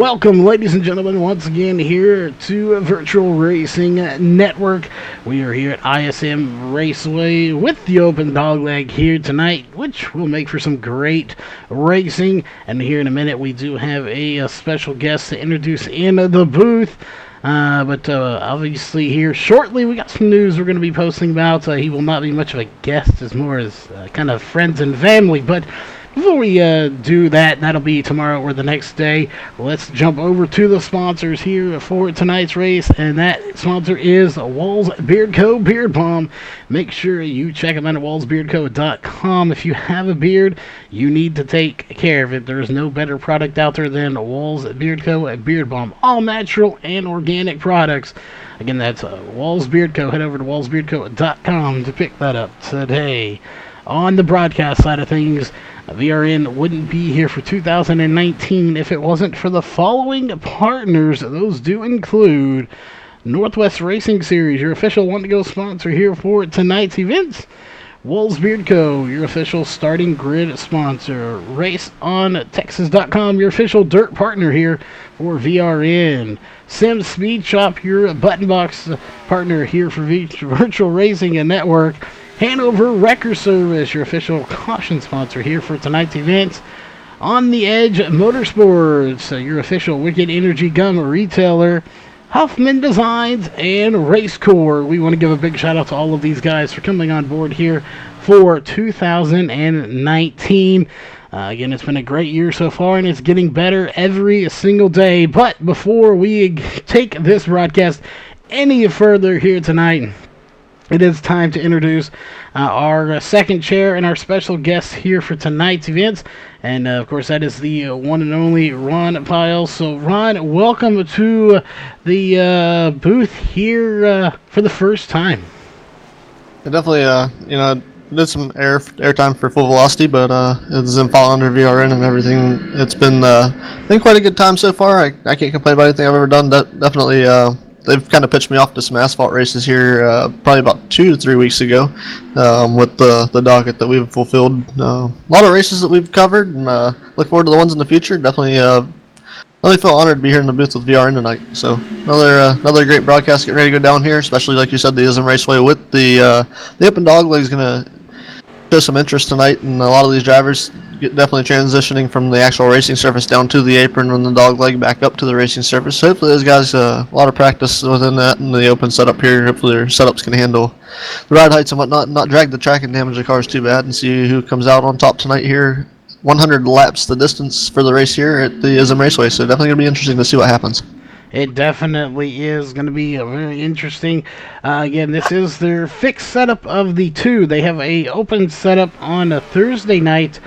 Welcome, ladies and gentlemen, once again here to Virtual Racing Network. We are here at ISM Raceway with the open dogleg here tonight, which will make for some great racing. And here in a minute, we do have a special guest to introduce in the booth. But obviously here shortly we got some news we're going to be posting about. He will not be much of a guest, as more as kind of friends and family. But before we do that, that'll be tomorrow or the next day, let's jump over to the sponsors here for tonight's race, and that sponsor is Walls Beard Co. Beard Balm. Make sure you check them out at wallsbeardco.com. If you have a beard, you need to take care of it. There's no better product out there than Walls Beard Co. Beard Balm. All natural and organic products. Again, that's Walls Beard Co. Head over to wallsbeardco.com to pick that up today. On the broadcast side of things, VRN wouldn't be here for 2019 if it wasn't for the following partners. Those do include Northwest Racing Series, your official want-to-go sponsor here for tonight's events. Walls Beard Co., your official starting grid sponsor. RaceOnTexas.com, your official dirt partner here for VRN. Sim Speed Shop, your button box partner here for Virtual Racing Network. Hanover Wrecker Service, your official caution sponsor here for tonight's events. On the Edge Motorsports, your official Wicked Energy Gum retailer. Huffman Designs and Racecore. We want to give a big shout out to all of these guys for coming on board here for 2019. Again, it's been a great year so far, and it's getting better every single day. But before we take this broadcast any further here tonight, it is time to introduce our second chair and our special guest here for tonight's events. And, of course, that is the one and only Ron Piles. So, Ron, welcome to the booth here for the first time. I definitely, did some airtime for Full Velocity, but it's in fall under VRN and everything. It's been quite a good time so far. I can't complain about anything I've ever done. Definitely, they've kind of pitched me off to some asphalt races here probably about 2 to 3 weeks ago with the docket that we've fulfilled. A lot of races that we've covered, and look forward to the ones in the future. Definitely feel honored to be here in the booth with VRN tonight. So another great broadcast getting ready to go down here, especially like you said, the ISM Raceway with the open dog leg is going to show some interest tonight, and a lot of these drivers definitely transitioning from the actual racing surface down to the apron and the dog leg back up to the racing surface. So hopefully those guys a lot of practice within that and the open setup here. Hopefully their setups can handle the ride heights and whatnot, not drag the track and damage the cars too bad, and see who comes out on top tonight here. 100 laps the distance for the race here at the ISM Raceway, so definitely going to be interesting to see what happens. It definitely is going to be very interesting. Again, this is their fixed setup of the two. They have a open setup on a Thursday night,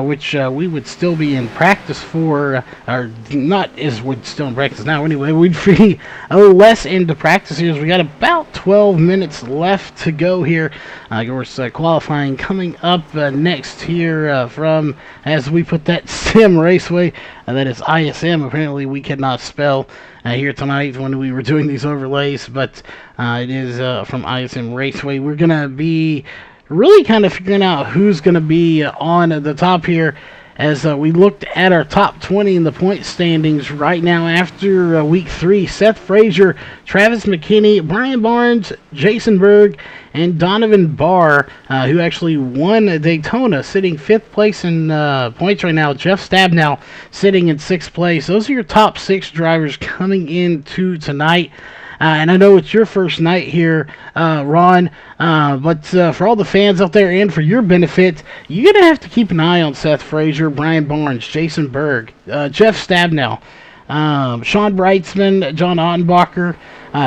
which we would still be in practice for, or not as would still in practice now anyway. We'd be a little less into practice here. We got about 12 minutes left to go here. Of course, qualifying coming up next here from, as we put that, Sim Raceway. That is ISM. Apparently we cannot spell here tonight when we were doing these overlays, but it is from ISM Raceway. We're going to be really kind of figuring out who's going to be on the top here as we looked at our top 20 in the point standings right now after week 3. Seth Frazier, Travis McKinney, Brian Barnes, Jason Berg, and Donovan Barr, who actually won Daytona, sitting 5th place in points right now. Jeff Stabnow sitting in 6th place. Those are your top 6 drivers coming into tonight. And I know it's your first night here, Ron, but for all the fans out there and for your benefit, you're going to have to keep an eye on Seth Frazier, Brian Barnes, Jason Berg, Jeff Stabnow, Sean Breitzman, John Ottenbacher.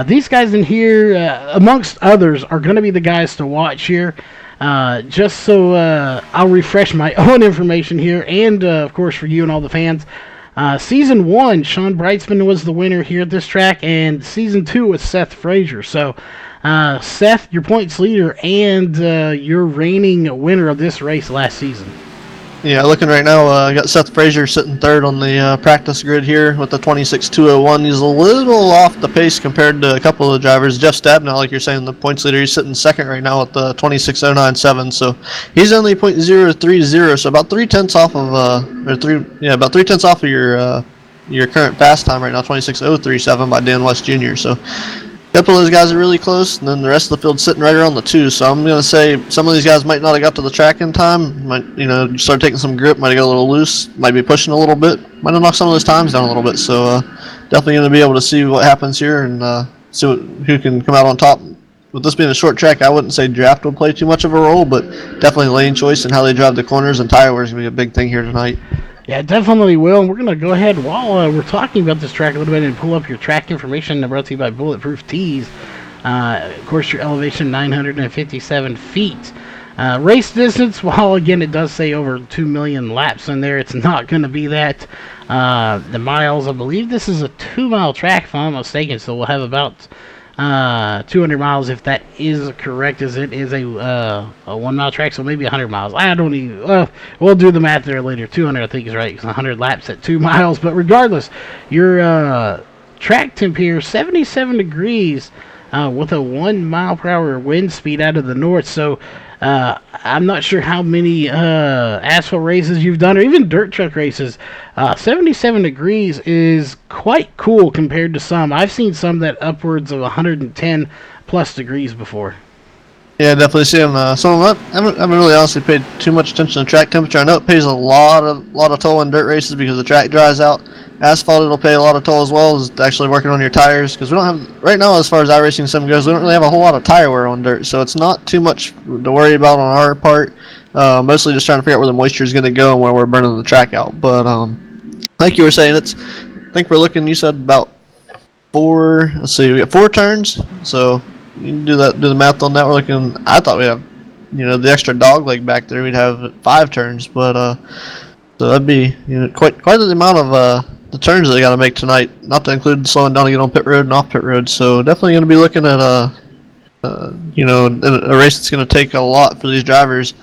These guys in here, amongst others, are going to be the guys to watch here. Just so I'll refresh my own information here, and of course for you and all the fans. Season 1, Sean Breitzman was the winner here at this track, and Season 2 was Seth Frazier. So, Seth, your points leader and your reigning winner of this race last season. Yeah, looking right now, I got Seth Frazier sitting 3rd on the practice grid here with the 26.201. He's a little off the pace compared to a couple of the drivers. Jeff Stabnow, like you're saying, the points leader, he's sitting 2nd right now with the 26.097. So he's only .030, so about 3/10 off of about 3/10 off of your your current fast time right now, 26:037 by Dan West Jr. So a couple of those guys are really close, and then the rest of the field's sitting right around the 2. So I'm going to say some of these guys might not have got to the track in time. Might, start taking some grip, might have got a little loose, might be pushing a little bit, might have knocked some of those times down a little bit. So definitely going to be able to see what happens here and see who can come out on top. With this being a short track, I wouldn't say draft would play too much of a role, but definitely lane choice and how they drive the corners and tire wear is going to be a big thing here tonight. Yeah, definitely will. And we're going to go ahead while we're talking about this track a little bit and pull up your track information brought to you by Bulletproof Tees. Of course, your elevation 957 feet. Race distance, while again it does say over 2 million laps in there, it's not going to be that. The miles, I believe this is a 2-mile track if I'm not mistaken, so we'll have about 200 miles if that is correct, as it is a 1-mile track, so maybe 100 miles. I don't even, we'll do the math there later. 200 I think is right, because 100 laps at 2 miles, but regardless, your track temp here, 77 degrees with a 1 mile per hour wind speed out of the north, so I'm not sure how many asphalt races you've done, or even dirt truck races. 77 degrees is quite cool compared to some. I've seen some that upwards of 110 plus degrees before. Yeah, definitely see them. Some of them, I haven't really honestly paid too much attention to track temperature. I know it pays a lot of toll in dirt races because the track dries out. Asphalt, it'll pay a lot of toll as well as actually working on your tires, because we don't have, right now as far as iRacing sim goes, we don't really have a whole lot of tire wear on dirt, so it's not too much to worry about on our part. Mostly just trying to figure out where the moisture is going to go and where we're burning the track out. But like you were saying, I think we're looking, you said about we got 4 turns, so you can do the math on that. We're looking, I thought we'd have, the extra dog leg back there, we'd have 5 turns, but so that'd be quite the amount of the turns that they got to make tonight, not to include slowing down to get on pit road and off pit road. So definitely going to be looking at a race that's going to take a lot for these drivers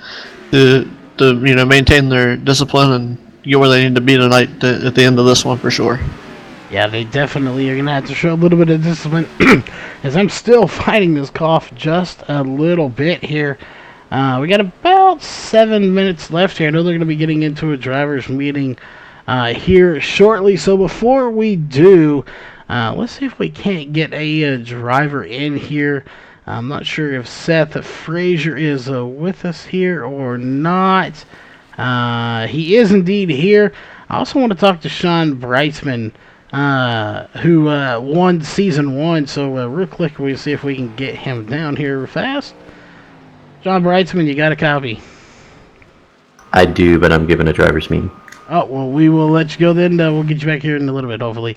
to maintain their discipline and get where they need to be tonight at the end of this one for sure. Yeah, they definitely are going to have to show a little bit of discipline, as I'm still fighting this cough just a little bit here. We got about 7 minutes left here. I know they're going to be getting into a driver's meeting here shortly. So before we do, let's see if we can't get a driver in here. I'm not sure if Seth Frazier is with us here or not. He is indeed here. I also want to talk to Sean Breitzman, who won Season 1. So real quick, we'll see if we can get him down here fast. John Breitzman, you got a copy? I do, but I'm given a driver's meeting. Oh, well, we will let you go then. We'll get you back here in a little bit, hopefully.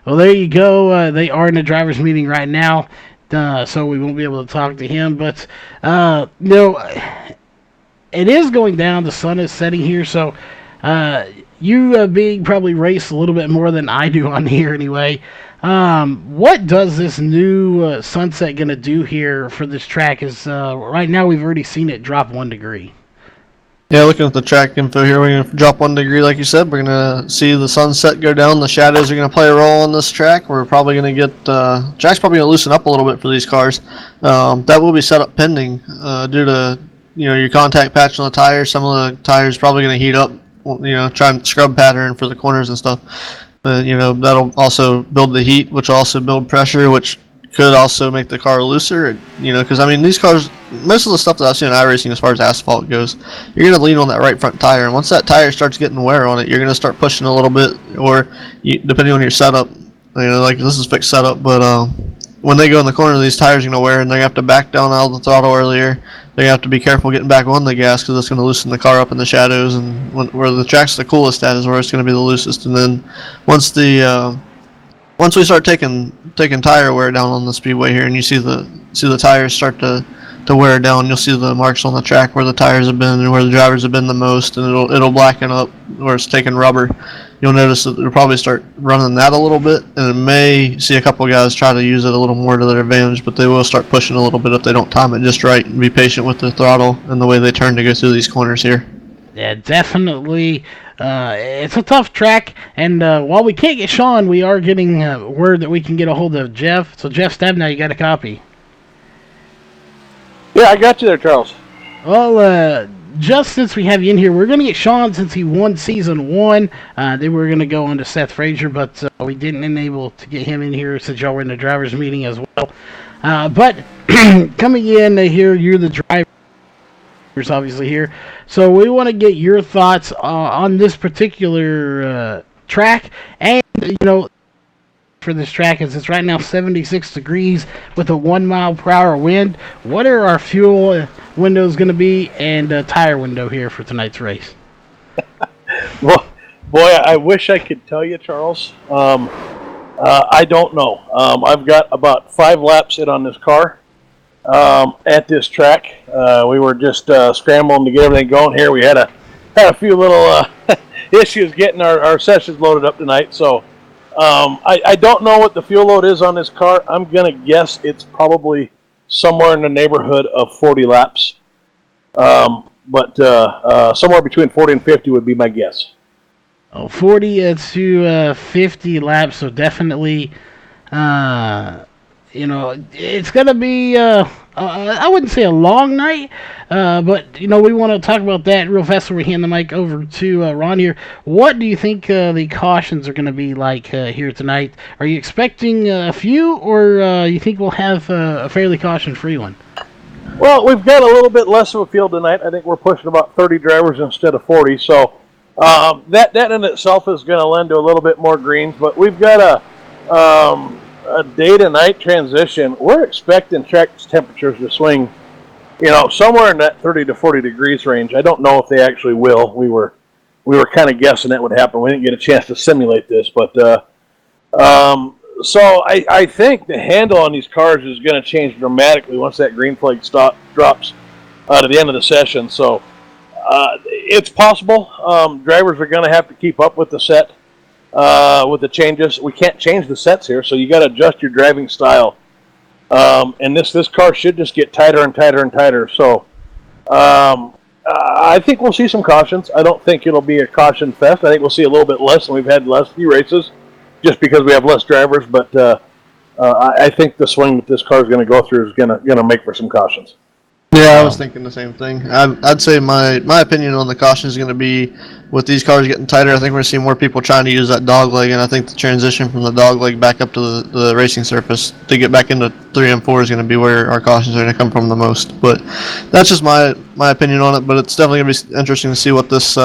Well, there you go. They are in a driver's meeting right now, so we won't be able to talk to him. But, it is going down. The sun is setting here, so you being probably race a little bit more than I do on here anyway. What does this new sunset going to do here for this track? Is right now we've already seen it drop 1 degree. Yeah, looking at the track info here, we're going to drop 1 degree like you said. We're going to see the sunset go down. The shadows are going to play a role on this track. We're probably going to get track's probably going to loosen up a little bit for these cars. That will be set up pending due to your contact patch on the tires. Some of the tires probably going to heat up. Try and scrub pattern for the corners and stuff. But that'll also build the heat, which will also build pressure, which could also make the car looser. Because these cars, most of the stuff that I've seen in iRacing as far as asphalt goes, you're going to lean on that right front tire, and once that tire starts getting wear on it, you're going to start pushing a little bit, or depending on your setup, like this is fixed setup, but when they go in the corner, these tires are going to wear, and they're going to have to back down out of the throttle earlier. They're going to have to be careful getting back on the gas, because it's going to loosen the car up in the shadows, and where the track's the coolest at is where it's going to be the loosest. And then once we start taking tire wear down on the speedway here, and you see the tires start to wear down, you'll see the marks on the track where the tires have been and where the drivers have been the most, and it'll blacken up where it's taking rubber. You'll notice that they'll probably start running that a little bit, and it may see a couple of guys try to use it a little more to their advantage, but they will start pushing a little bit if they don't time it just right and be patient with the throttle and the way they turn to go through these corners here. Yeah, definitely. It's a tough track, and while we can't get Sean, we are getting word that we can get a hold of Jeff. So, Jeff Stabnow, you got a copy? Yeah, I got you there, Charles. Well, just since we have you in here, we're going to get Sean since he won season one. Then we're going to go on to Seth Frazier, but we didn't enable to get him in here since y'all were in the drivers' meeting as well. But coming in here, you're the driver. Obviously here, so we want to get your thoughts on this particular track, and for this track, as it's right now 76 degrees with a 1 mile per hour wind. What are our fuel windows going to be, and tire window here for tonight's race? Well, boy, I wish I could tell you, Charles. I don't know. I've got about 5 laps in on this car. At this track, we were just scrambling to get everything going here. We had a few little issues getting our sessions loaded up tonight, so I don't know what the fuel load is on this car. I'm gonna guess it's probably somewhere in the neighborhood of 40 laps, but somewhere between 40 and 50 would be my guess. 40 to 50 laps, so definitely. It's going to be, I wouldn't say a long night, but, we want to talk about that real fast before we hand the mic over to Ron here. What do you think the cautions are going to be like here tonight? Are you expecting a few, or you think we'll have a fairly caution-free one? Well, we've got a little bit less of a field tonight. I think we're pushing about 30 drivers instead of 40, so that in itself is going to lend to a little bit more greens, but we've got a day to night transition. We're expecting track temperatures to swing, somewhere in that 30 to 40 degrees range. I don't know if they actually will. We were kind of guessing that would happen. We didn't get a chance to simulate this, but so I think the handle on these cars is going to change dramatically once that green flag drops to the end of the session. So it's possible. Drivers are going to have to keep up with the set. With the changes, we can't change the sets here, so you got to adjust your driving style. And this car should just get tighter and tighter and tighter. So I think we'll see some cautions. I don't think it'll be a caution fest. I think we'll see a little bit less than we've had the last few races, just because we have less drivers. But I think the swing that this car is going to go through is going to make for some cautions. Yeah, I was thinking the same thing. I'd say my opinion on the caution is going to be, with these cars getting tighter, I think we're going to see more people trying to use that dog leg, and I think the transition from the dog leg back up to the racing surface to get back into 3 and 4 is going to be where our cautions are going to come from the most. But that's just my opinion on it, but it's definitely going to be interesting to see what this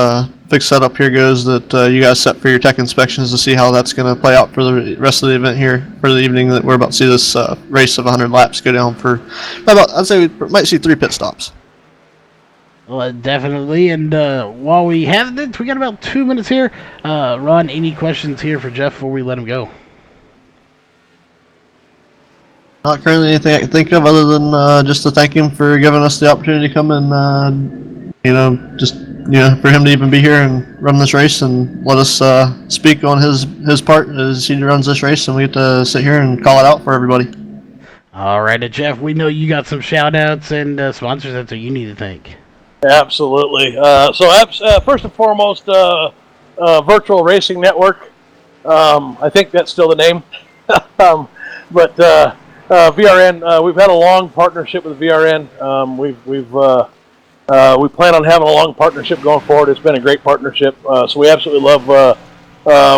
fixed setup here goes that you guys set for your tech inspections, to see how that's going to play out for the rest of the event here for the evening that we're about to see this race of 100 laps go down for I'd say we might see 3 pit stops. Well, definitely, and while we have it, we got about 2 minutes here. Ron, any questions here for Jeff before we let him go? Not currently anything I can think of other than just to thank him for giving us the opportunity to come and, for him to even be here and run this race and let us speak on his part as he runs this race, and we get to sit here and call it out for everybody. All right, Jeff, we know you got some shout-outs and sponsors out there you need to thank. Absolutely. First and foremost, Virtual Racing Network. I think that's still the name. But VRN, we've had a long partnership with VRN. We plan on having a long partnership going forward. It's been a great partnership. So we absolutely love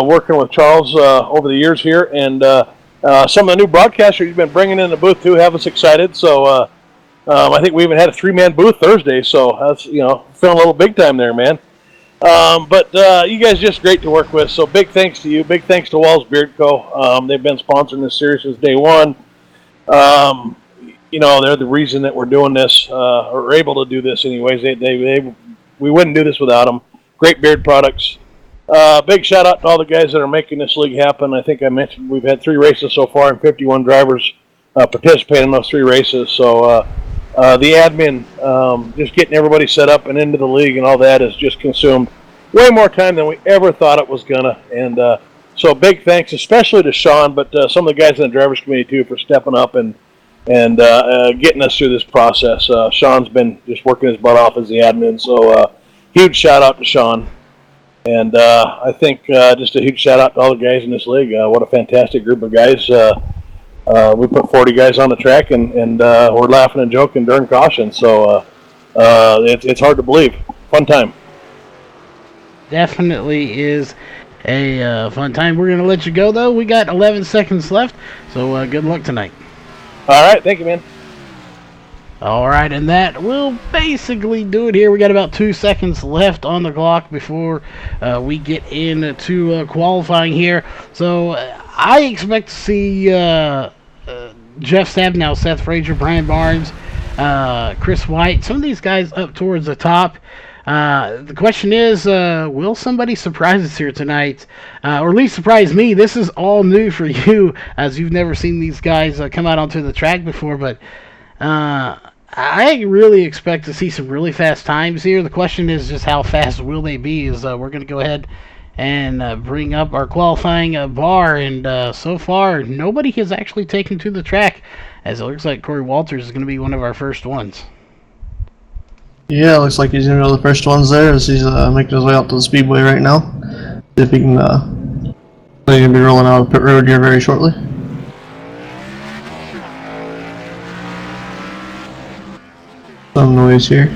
working with Charles over the years here. And some of the new broadcasters you've been bringing in the booth too have us excited. So I think we even had a 3-man booth Thursday, so that's, feeling a little big time there, man. But you guys just great to work with, so big thanks to you. Big thanks to Walls Beard Co. They've been sponsoring this series since day one. They're the reason that we're doing this, or able to do this anyways. We wouldn't do this without them. Great beard products. Big shout out to all the guys that are making this league happen. I think I mentioned we've had 3 races so far and 51 drivers participate in those 3 races, so the admin, just getting everybody set up and into the league and all that has just consumed way more time than we ever thought it was gonna. And so big thanks, especially to Sean, but some of the guys in the drivers committee too, for stepping up and getting us through this process. Sean's been just working his butt off as the admin, so huge shout out to Sean. And I think just a huge shout out to all the guys in this league. What a fantastic group of guys. We put 40 guys on the track, and we're laughing and joking during caution. So It's hard to believe. Fun time. Definitely is a fun time. We're going to let you go, though. We got 11 seconds left, so good luck tonight. All right. Thank you, man. All right, and that will basically do it here. We got about 2 seconds left on the clock before we get into qualifying here. So I expect to see Jeff Stabnow, Seth Frazier, Brian Barnes, Chris White, some of these guys up towards the top. The question is, will somebody surprise us here tonight? Or at least surprise me. This is all new for you, as you've never seen these guys come out onto the track before, but I really expect to see some really fast times here. The question is just how fast will they be, as we're going to go ahead and bring up our qualifying bar, and so far nobody has actually taken to the track, as it looks like Corey Walters is going to be one of our first ones. Yeah, looks like he's one of the first ones there as he's making his way out to the speedway right now. See if he can, he's going to be rolling out of pit road here very shortly. Some noise here.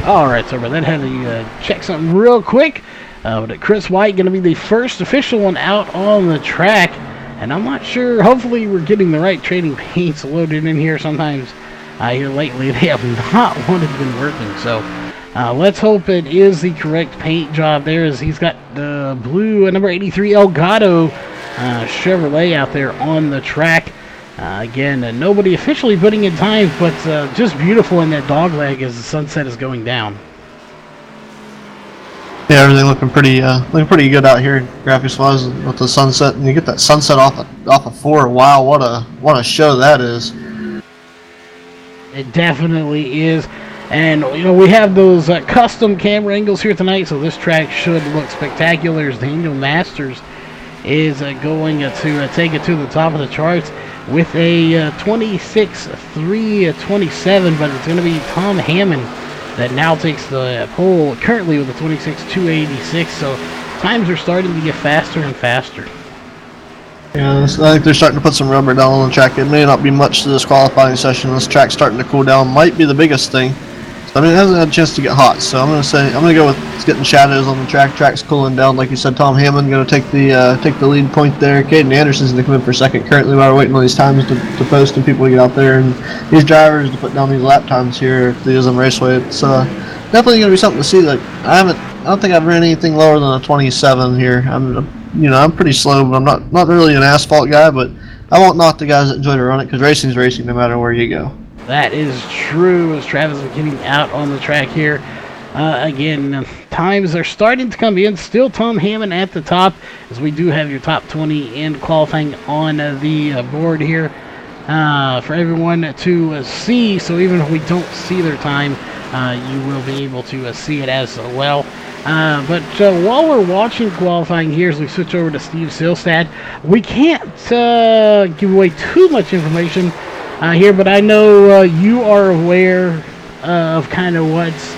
Alright, so then had to check something real quick. But Chris White going to be the first official one out on the track. And I'm not sure, hopefully we're getting the right trading paints loaded in here. Sometimes here lately they have not wanted to been working. So let's hope it is the correct paint job there, as he's got the blue number 83 Elgato Chevrolet out there on the track. Again, nobody officially putting in times, but just beautiful in that dog leg as the sunset is going down. Yeah, everything looking pretty good out here, graphics wise, with the sunset, and you get that sunset off of 4. Wow, what a show that is! It definitely is, and we have those custom camera angles here tonight, so this track should look spectacular. As Daniel Masters is going to take it to the top of the charts with a 26.327, but it's going to be Tom Hammond that now takes the pole currently with a 26.286. So times are starting to get faster and faster. Yeah, I think they're starting to put some rubber down on the track. It may not be much to this qualifying session. This track's starting to cool down. Might be the biggest thing. I mean, it hasn't had a chance to get hot, so I'm gonna go with it's getting shadows on the track. Track's cooling down, like you said. Tom Hammond gonna take the lead point there. Caden Anderson's gonna come in for second. Currently, while we're waiting on these times to post and people to get out there and these drivers to put down these lap times here at the ISM Raceway. It's definitely gonna be something to see. Like I don't think I've ran anything lower than a 27 here. I'm pretty slow, but I'm not really an asphalt guy. But I won't knock the guys that enjoy to run it, because racing's racing no matter where you go. That is true, as Travis is getting out on the track here. Again, times are starting to come in. Still Tom Hammond at the top, as we do have your top 20 in qualifying on the board here for everyone to see. So even if we don't see their time, you will be able to see it as well. But while we're watching qualifying here, as we switch over to Steve Silstad, we can't give away too much information here, but I know you are aware of kind of what's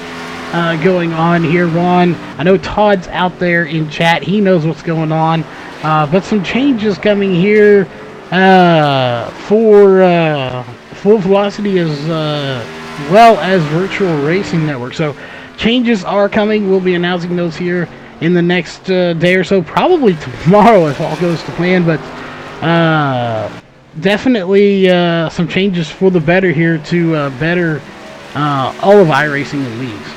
going on here, Ron. I know Todd's out there in chat. He knows what's going on. But some changes coming here for Full Velocity as well as Virtual Racing Network. So changes are coming. We'll be announcing those here in the next day or so, probably tomorrow if all goes to plan. But definitely some changes for the better here to better all of iRacing and leagues.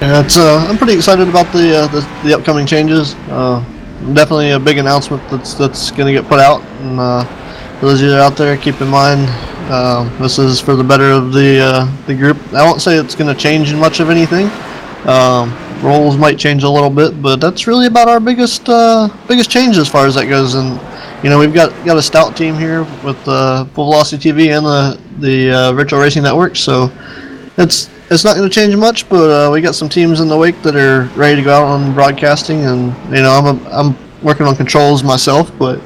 Yeah, I'm pretty excited about the upcoming changes. Definitely a big announcement that's going to get put out. And for those of you that are out there, keep in mind this is for the better of the group. I won't say it's going to change much of anything. Roles might change a little bit, but that's really about our biggest change as far as that goes. And we've got a stout team here with Full Velocity TV and the Virtual Racing Network, so it's not going to change much. But we got some teams in the wake that are ready to go out on broadcasting, and I'm working on controls myself. But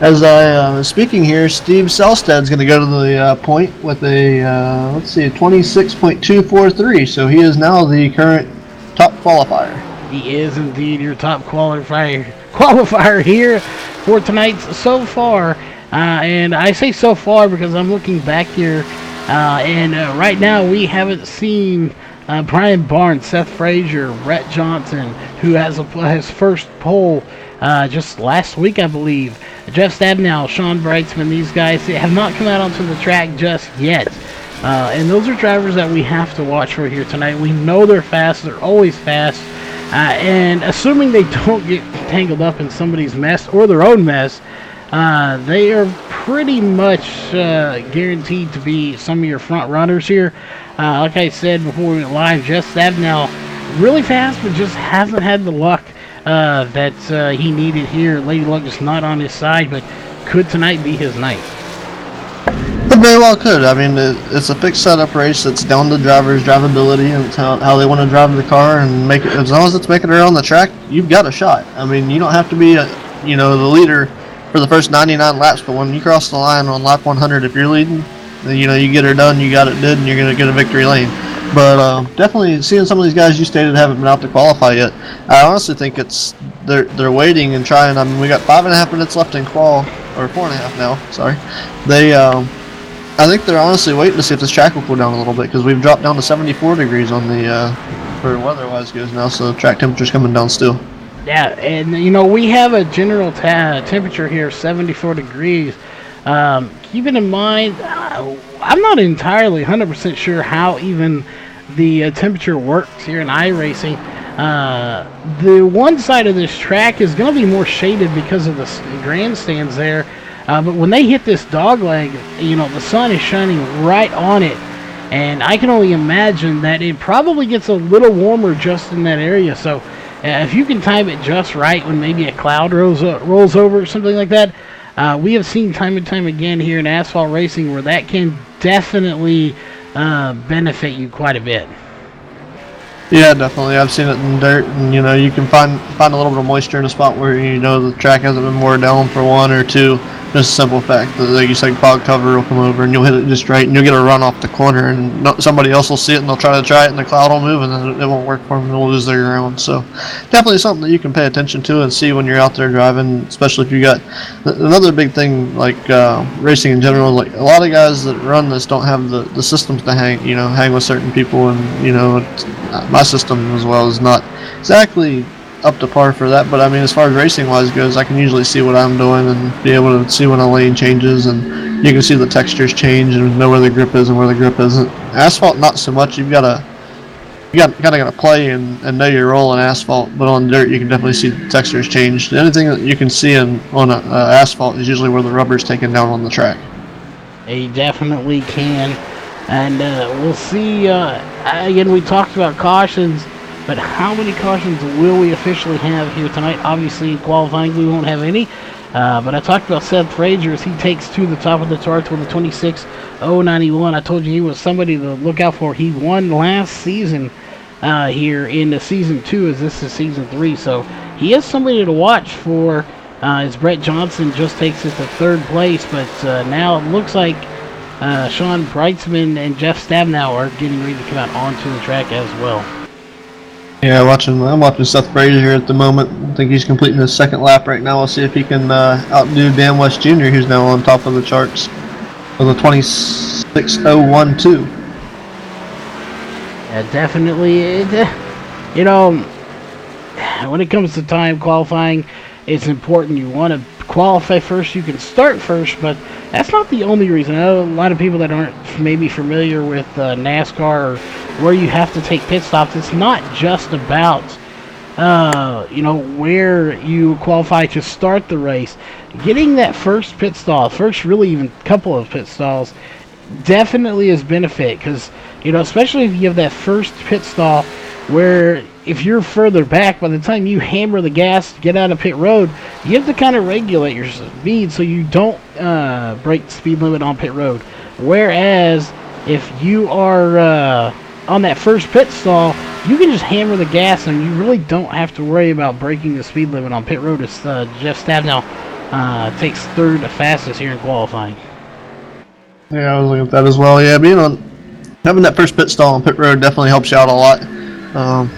as I was speaking here, Steve Selstad's going to go to the point with a 26.243. So he is now the current top qualifier. He is indeed your top qualifier here for tonight so far. And I say so far because I'm looking back here And right now we haven't seen Brian Barnes, Seth Frazier, Brett Johnson, who has his first pole just last week, I believe. Jeff Stabnow, Sean Brightsman, these guys have not come out onto the track just yet. And those are drivers that we have to watch for here tonight. We know they're fast. They're always fast. And assuming they don't get tangled up in somebody's mess or their own mess, they are pretty much guaranteed to be some of your front runners here. Like I said before we went live, Jeff Stabnow, really fast, but just hasn't had the luck that he needed here. Lady Luck just not on his side, but could tonight be his night? It very well could. I mean, it's a fixed setup race. It's down to drivers' drivability and it's how they want to drive the car and make it. As long as it's making it around the track, you've got a shot. I mean, you don't have to be, the leader for the first 99 laps, but when you cross the line on lap 100, if you're leading, then, you get her done, you got it did, and you're going to get a victory lane. But definitely seeing some of these guys you stated haven't been out to qualify yet. I honestly think they're waiting and trying. I mean, we got 5.5 minutes left in qual, or 4.5 now. Sorry, I think they're honestly waiting to see if this track will cool down a little bit because we've dropped down to 74 degrees on the for weather-wise goes now, so track temperature's coming down still. Yeah, and we have a general temperature here, 74 degrees. Keeping in mind, I'm not entirely 100% sure how even the temperature works here in iRacing. The one side of this track is going to be more shaded because of the grandstands there. But when they hit this dogleg, the sun is shining right on it. And I can only imagine that it probably gets a little warmer just in that area. So if you can time it just right when maybe a cloud rolls over or something like that, we have seen time and time again here in asphalt racing where that can definitely benefit you quite a bit. Yeah, definitely. I've seen it in dirt, and you can find a little bit of moisture in a spot where the track hasn't been wore down for 1 or 2. Just a simple fact that, like you said, fog cover will come over and you'll hit it just right, and you'll get a run off the corner, and somebody else will see it and they'll try it, and the cloud will move, and then it won't work for them, and they'll lose their ground. So, definitely something that you can pay attention to and see when you're out there driving, especially if you got another big thing like racing in general. Like a lot of guys that run this don't have the systems to hang with certain people, and my system as well is not exactly up to par for that, but I mean, as far as racing wise goes, I can usually see what I'm doing and be able to see when a lane changes, and you can see the textures change and know where the grip is and where the grip isn't. Asphalt, not so much. You gotta play and know your role in asphalt, but on dirt you can definitely see the textures change. Anything that you can see on asphalt is usually where the rubber's taken down on the track. They definitely can, and we'll see. Again, we talked about cautions. But how many cautions will we officially have here tonight? Obviously, in qualifying, we won't have any. But I talked about Seth Frazier as he takes to the top of the charts with a 26.091. I told you he was somebody to look out for. He won last season here in the Season 2 as this is Season 3. So he is somebody to watch for as Brett Johnson just takes it to 3rd place. But now it looks like Sean Brightsman and Jeff Stabnow are getting ready to come out onto the track as well. Yeah, I'm watching Seth Frazier at the moment. I think he's completing his 2nd lap right now. We'll see if he can outdo Dan West Jr., who's now on top of the charts with a 26.012. Yeah, definitely. When it comes to time qualifying, it's important. You want to qualify first, you can start first, but that's not the only reason. I know a lot of people that aren't maybe familiar with NASCAR or where you have to take pit stops. It's not just about where you qualify to start the race. Getting that first pit stall, really even couple of pit stalls, definitely is benefit because especially if you have that first pit stall where if you're further back, by the time you hammer the gas to get out of pit road, you have to kind of regulate your speed so you don't break the speed limit on pit road. Whereas if you are on that first pit stall, you can just hammer the gas and you really don't have to worry about breaking the speed limit on pit road. As Jeff Stabnow takes 3rd fastest here in qualifying. Yeah, I was looking at that as well. Yeah, having that first pit stall on pit road definitely helps you out a lot.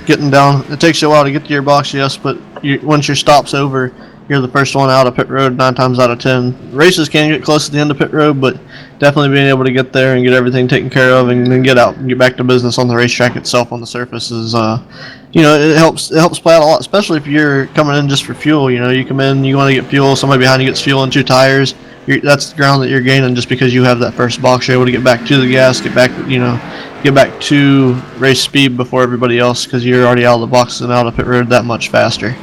Getting down, it takes you a while to get to your box, yes, but once your stop's over, you're the first one out of pit road 9 times out of 10. Races can get close to the end of pit road, but definitely being able to get there and get everything taken care of and then get out and get back to business on the racetrack itself on the surface is, it helps play out a lot, especially if you're coming in just for fuel. You come in, you want to get fuel, somebody behind you gets fuel in 2 tires. That's the ground that you're gaining just because you have that first box. You're able to get back to the gas, get back to race speed before everybody else because you're already out of the box and out of pit road that much faster.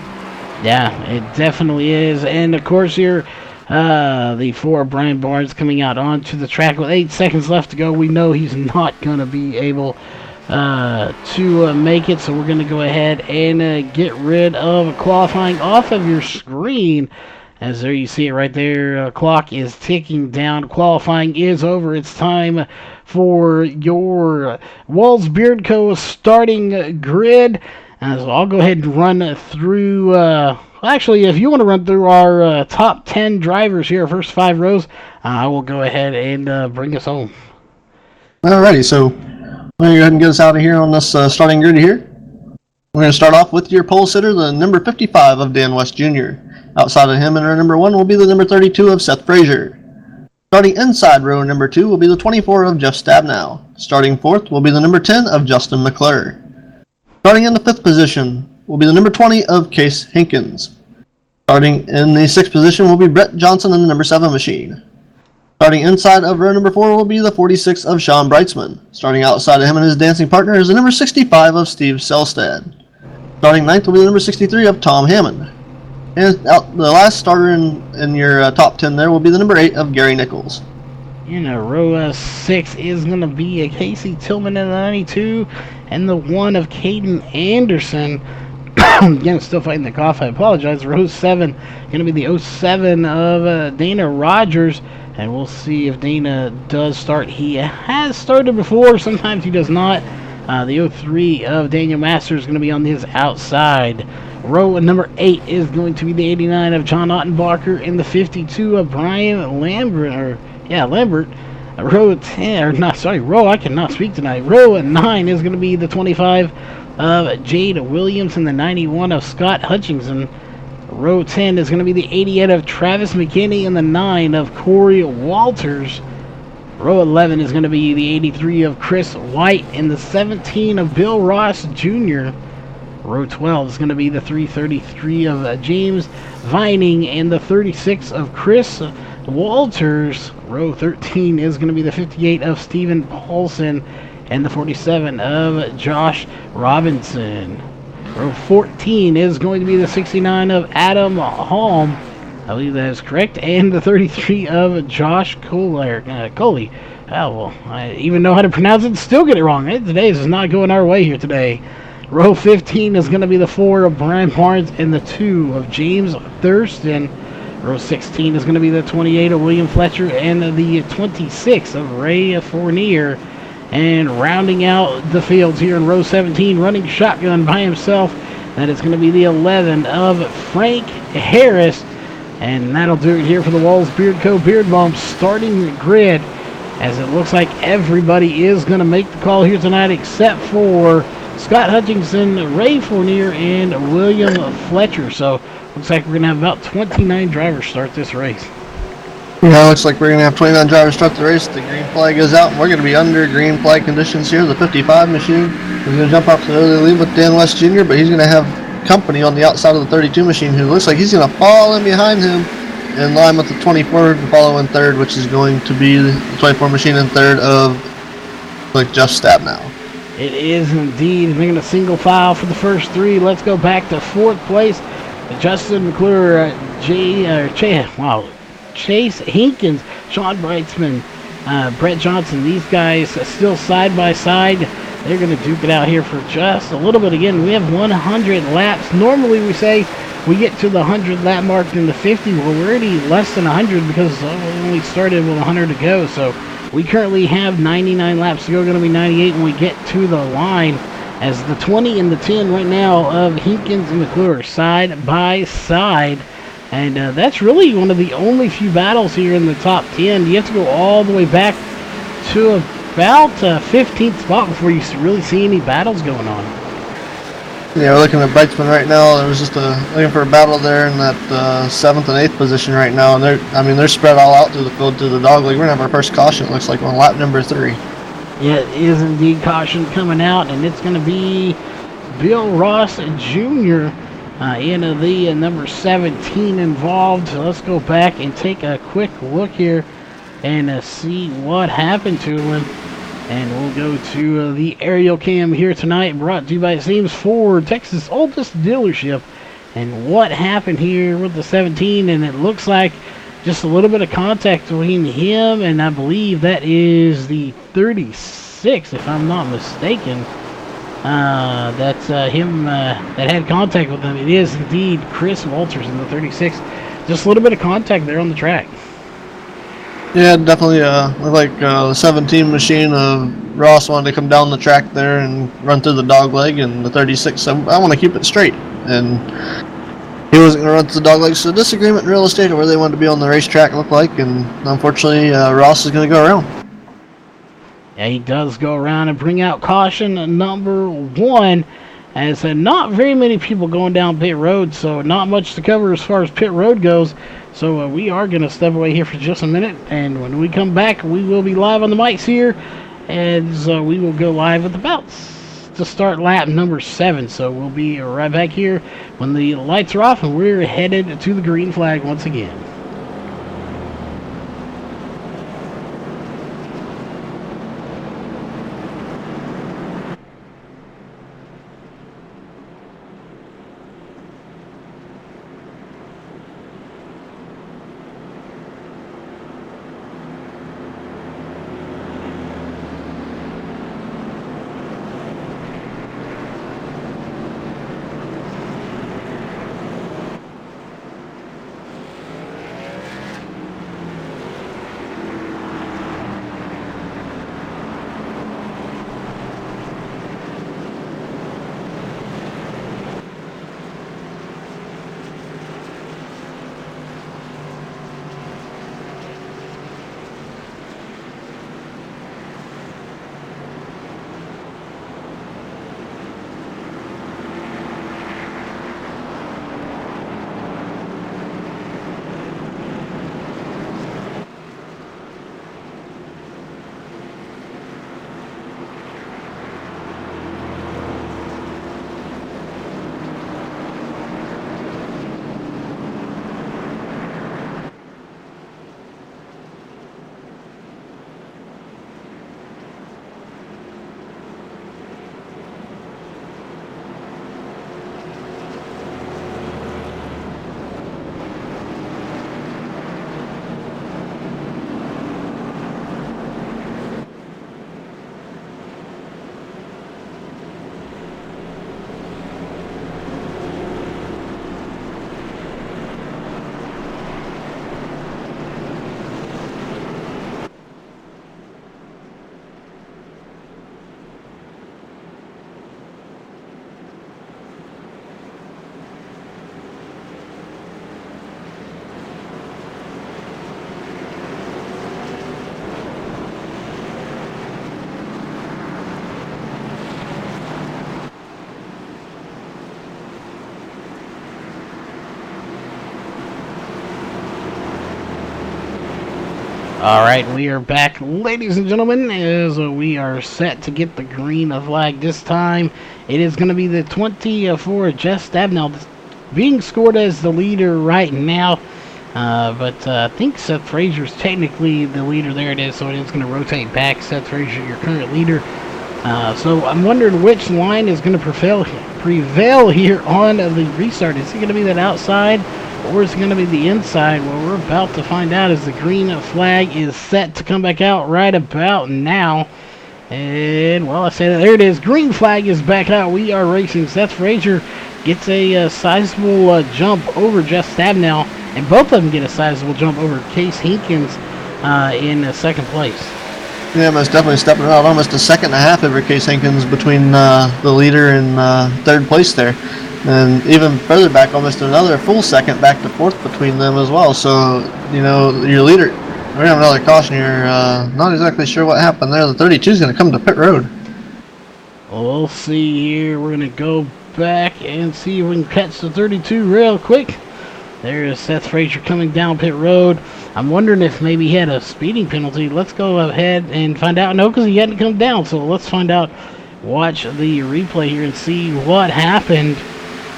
Yeah, it definitely is. And of course here, the 4 Brian Barnes coming out onto the track with 8 seconds left to go. We know he's not going to be able to make it, so we're going to go ahead and get rid of qualifying off of your screen. As there you see it right there, clock is ticking down. Qualifying is over. It's time for your Walls Beard Co. starting grid. So I'll go ahead and run through, actually, if you want to run through our top 10 drivers here, first 5 rows, I will go ahead and bring us home. Alrighty, so we're going to go ahead and get us out of here on this starting grid here. We're going to start off with your pole sitter, the number 55 of Dan West Jr. Outside of him in row number 1 will be the number 32 of Seth Frazier. Starting inside row number 2 will be the 24 of Jeff Stabnow. Starting 4th will be the number 10 of Justin McClure. Starting in the 5th position will be the number 20 of Case Hinkins. Starting in the 6th position will be Brett Johnson in the number 7 machine. Starting inside of row number 4 will be the 46 of Sean Breitzman. Starting outside of him and his dancing partner is the number 65 of Steve Selstad. Starting 9th will be the number 63 of Tom Hammond. And the last starter in your top 10 there will be the number 8 of Gary Nichols. In row 6 is going to be a Casey Tillman in the 92 and the 1 of Caden Anderson. Again, still fighting the cough. I apologize. Row 7 going to be the 07 of Dana Rogers. And we'll see if Dana does start. He has started before. Sometimes he does not. The 03 of Daniel Masters is going to be on his outside. Row number 8 is going to be the 89 of John Ottenbacher and the 52 of Brian Lambert. Lambert. Row 10, I cannot speak tonight. Row 9 is going to be the 25 of Jade Williams and the 91 of Scott Hutchinson. Row 10 is going to be the 88 of Travis McKinney and the 9 of Corey Walters. Row 11 is going to be the 83 of Chris White and the 17 of Bill Ross Jr. Row 12 is going to be the 333 of James Vining and the 36 of Chris Walters. Row 13 is going to be the 58 of Stephen Paulson and the 47 of Josh Robinson. Row 14 is going to be the 69 of Adam Holm. I believe that is correct. And the 33 of Josh Coley. Oh, well, I even know how to pronounce it and still get it wrong. Today is not going our way here today. Row 15 is going to be the 4 of Brian Barnes and the 2 of James Thurston. Row 16 is going to be the 28 of William Fletcher and the 26 of Ray Fournier. And rounding out the fields here in row 17, running shotgun by himself, that is going to be the 11 of Frank Harris. And that'll do it here for the Walls Beard Co. Beard Bump starting grid, as it looks like everybody is going to make the call here tonight except for Scott Hutchinson, Ray Fournier, and William Fletcher. So looks like we're going to have about 29 drivers start this race. Yeah, it looks like we're going to have 29 drivers start the race. The green flag goes out, and we're going to be under green flag conditions here. The 55 machine is going to jump off the early lead with Dan West Jr., but he's going to have company on the outside of the 32 machine, who looks like he's going to fall in behind him in line with the 24 to follow in third, which is going to be the 24 machine in third of Jeff Stabnow. It is indeed making a single file for the first 3. Let's go back to 4th place. Justin McClure, Chase Hinkins, Sean Breitzman, Brett Johnson. These guys still side by side. They're going to duke it out here for just a little bit. Again, we have 100 laps. Normally we say we get to the 100 lap mark in the 50. Well, we're already less than 100 because we only started with 100 to go. So we currently have 99 laps to go. Going to be 98 when we get to the line, as the 20 and the 10 right now of Hinkins and McClure side by side. And that's really one of the only few battles here in the top 10. You have to go all the way back to about 15th spot before you really see any battles going on. Yeah, we're looking at Brightsman right now. There was just looking for a battle there in that 7th and 8th position right now, and they're spread all out through the field through the dog leg. We're gonna have our first caution. It looks like on lap number 3. Yeah, it is indeed caution coming out, and it's going to be Bill Ross Jr. In the number 17 involved. So let's go back and take a quick look here and see what happened to him. And we'll go to the aerial cam here tonight, brought to you by Seams Ford, Texas' oldest dealership. And what happened here with the 17, and it looks like just a little bit of contact between him and I believe that is the 36, if I'm not mistaken. That's him that had contact with him. It is indeed Chris Walters in the 36. Just a little bit of contact there on the track. Yeah, definitely looked like the 17 machine of Ross wanted to come down the track there and run through the dog leg, and the 36 said, I want to keep it straight. And he wasn't going to run through the dog leg, so disagreement in real estate of where they wanted to be on the racetrack looked like, and unfortunately Ross is going to go around. Yeah, he does go around and bring out caution number 1, as not very many people going down pit road, so not much to cover as far as pit road goes. So we are going to step away here for just a minute, and when we come back, we will be live on the mics here, as we will go live at about to start lap number 7. So we'll be right back here when the lights are off, and we're headed to the green flag once again. Alright, we are back, ladies and gentlemen, as we are set to get the green flag this time. It is going to be the 20 for Jeff Stabnell, being scored as the leader right now. But I think Seth Frazier's technically the leader. There it is, so it is going to rotate back. Seth Frazier, your current leader. So I'm wondering which line is going to prevail here on the restart. Is it going to be that outside, or is it going to be the inside? Well, we're about to find out as the green flag is set to come back out right about now. And, well, I say that there it is. Green flag is back out. We are racing. Seth Frazier gets a sizable jump over Jeff Stabnell, and both of them get a sizable jump over Case Hinkins in second place. Yeah, most definitely stepping out almost a second and a half over Case Hinkins between the leader and third place there. And even further back, almost another full second back to fourth between them as well. So, you know, your leader, we're going to have another caution here. Not exactly sure what happened there. The 32 is going to come to pit road. Well, we'll see here. We're going to go back and see if we can catch the 32 real quick. There's Seth Frazier coming down pit road. I'm wondering if maybe he had a speeding penalty. Let's go ahead and find out. No, because he hadn't come down. So let's find out. Watch the replay here and see what happened.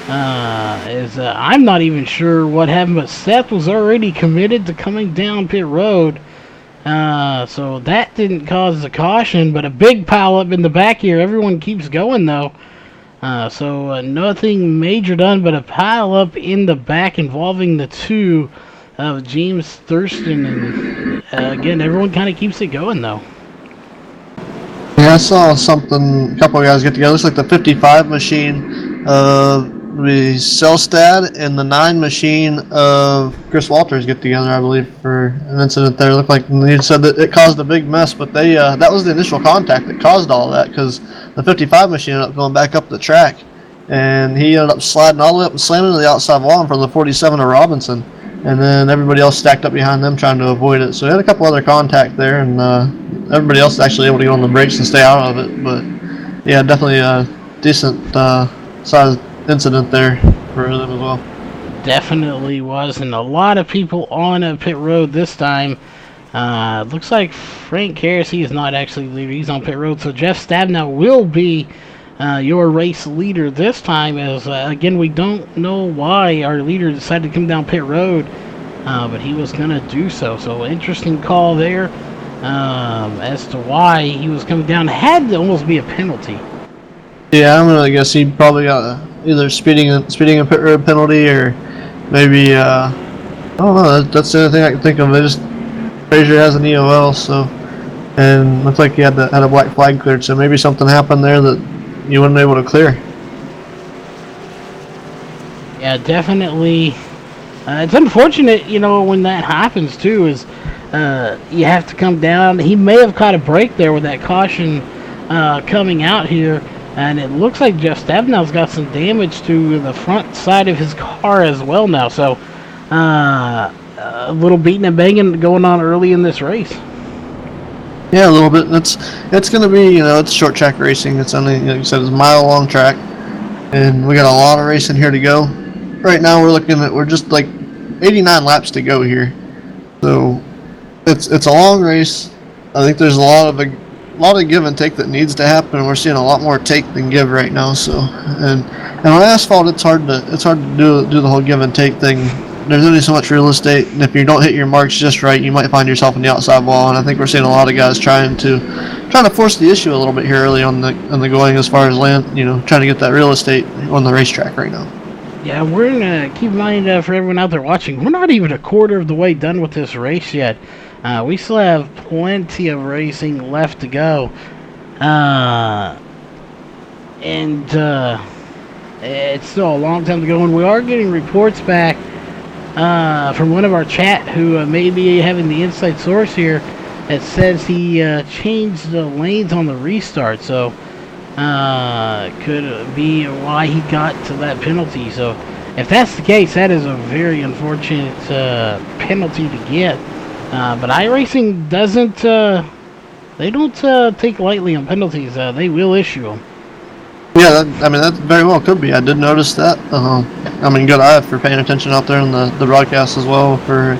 I'm not even sure what happened, but Seth was already committed to coming down pit road. So that didn't cause the caution, but a big pile up in the back here. Everyone keeps going though. So nothing major done, but a pile up in the back involving the two of James Thurston. And again, everyone kind of keeps it going though. Yeah, I saw something, a couple of guys get together. Looks like the 55 machine of the Selstad and the 9 machine of Chris Walters get together, I believe, for an incident there. It looked like they said that it caused a big mess, but they that was the initial contact that caused all that, because the 55 machine ended up going back up the track, and he ended up sliding all the way up and slamming into the outside wall in front of the 47 of Robinson, and then everybody else stacked up behind them trying to avoid it. So he had a couple other contact there, and everybody else is actually able to get on the brakes and stay out of it. But yeah, definitely a decent sized incident there for them as well. Definitely was, and a lot of people on pit road this time. Looks like Frank Heresy is not actually the leader. He's on pit road, so Jeff Stabnow will be your race leader this time. As again, we don't know why our leader decided to come down pit road, but he was going to do so. So interesting call there as to why he was coming down. Had to almost be a penalty. Yeah, I'm gonna guess he probably got either speeding a pit road penalty, or maybe I don't know. That's the only thing I can think of. They just Frazier has an EOL, so, and looks like he had a black flag cleared. So maybe something happened there that you weren't able to clear. Yeah, definitely. It's unfortunate, when that happens too. Is you have to come down. He may have caught a break there with that caution coming out here. And it looks like Jeff Stabnow's got some damage to the front side of his car as well now. So, a little beating and banging going on early in this race. Yeah, a little bit. It's going to be, it's short track racing. It's only, like you said, it's a mile-long track. And we got a lot of racing here to go. Right now we're just like 89 laps to go here. So, it's a long race. I think there's a lot of give and take that needs to happen. We're seeing a lot more take than give right now. So, and on asphalt, it's hard to do the whole give and take thing. There's only so much real estate, and if you don't hit your marks just right, you might find yourself on the outside wall. And I think we're seeing a lot of guys trying to force the issue a little bit here early on the going, as far as land, trying to get that real estate on the racetrack right now. Yeah, we're gonna keep in mind for everyone out there watching, we're not even a quarter of the way done with this race yet. We still have plenty of racing left to go. It's still a long time to go, and we are getting reports back from one of our chat who may be having the inside source here that says he changed the lanes on the restart. So could be why he got to that penalty. So if that's the case, that is a very unfortunate penalty to get. But iRacing doesn't, they don't take lightly on penalties. They will issue them. Yeah, that very well could be. I did notice that. Good eye for paying attention out there in the broadcast as well. For,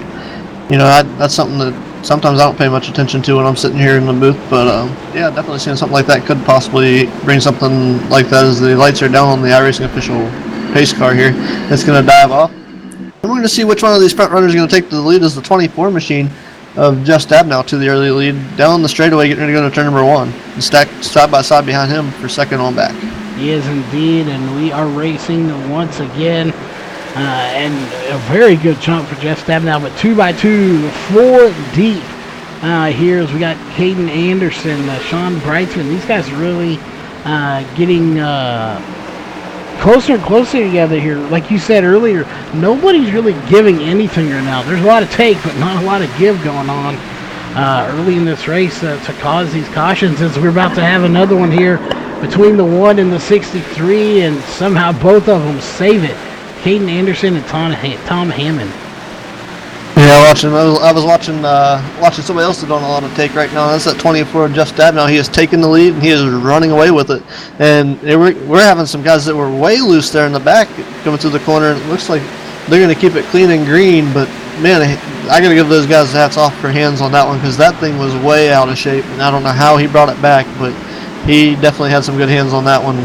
that's something that sometimes I don't pay much attention to when I'm sitting here in the booth. But yeah, definitely seeing something like that could possibly bring something like that as the lights are down on the iRacing official pace car here. It's going to dive off. And we're going to see which one of these front runners is going to take the lead as the 24 machine of Jeff Stabnow to the early lead. Down the straightaway, getting ready to go to turn number 1. And stacked side by side behind him for second on back. He is indeed, and we are racing once again. And a very good jump for Jeff Stabnow, but 2x2, 4 deep. Here as we got Caden Anderson, Sean Brightsman. These guys really getting closer and closer together here. Like you said earlier, nobody's really giving anything right now. There's a lot of take, but not a lot of give going on early in this race to cause these cautions, as we're about to have another one here between the 1 and the 63, and somehow both of them save it. Caden Anderson and Tom Hammond. Yeah, I was watching somebody else that's on a lot of take right now. That's at 24. Jeff Stabnow. He has taken the lead and he is running away with it. And we're having some guys that were way loose there in the back coming through the corner. It looks like they're going to keep it clean and green. But man, I got to give those guys hats off for hands on that one because that thing was way out of shape. And I don't know how he brought it back, but he definitely had some good hands on that one.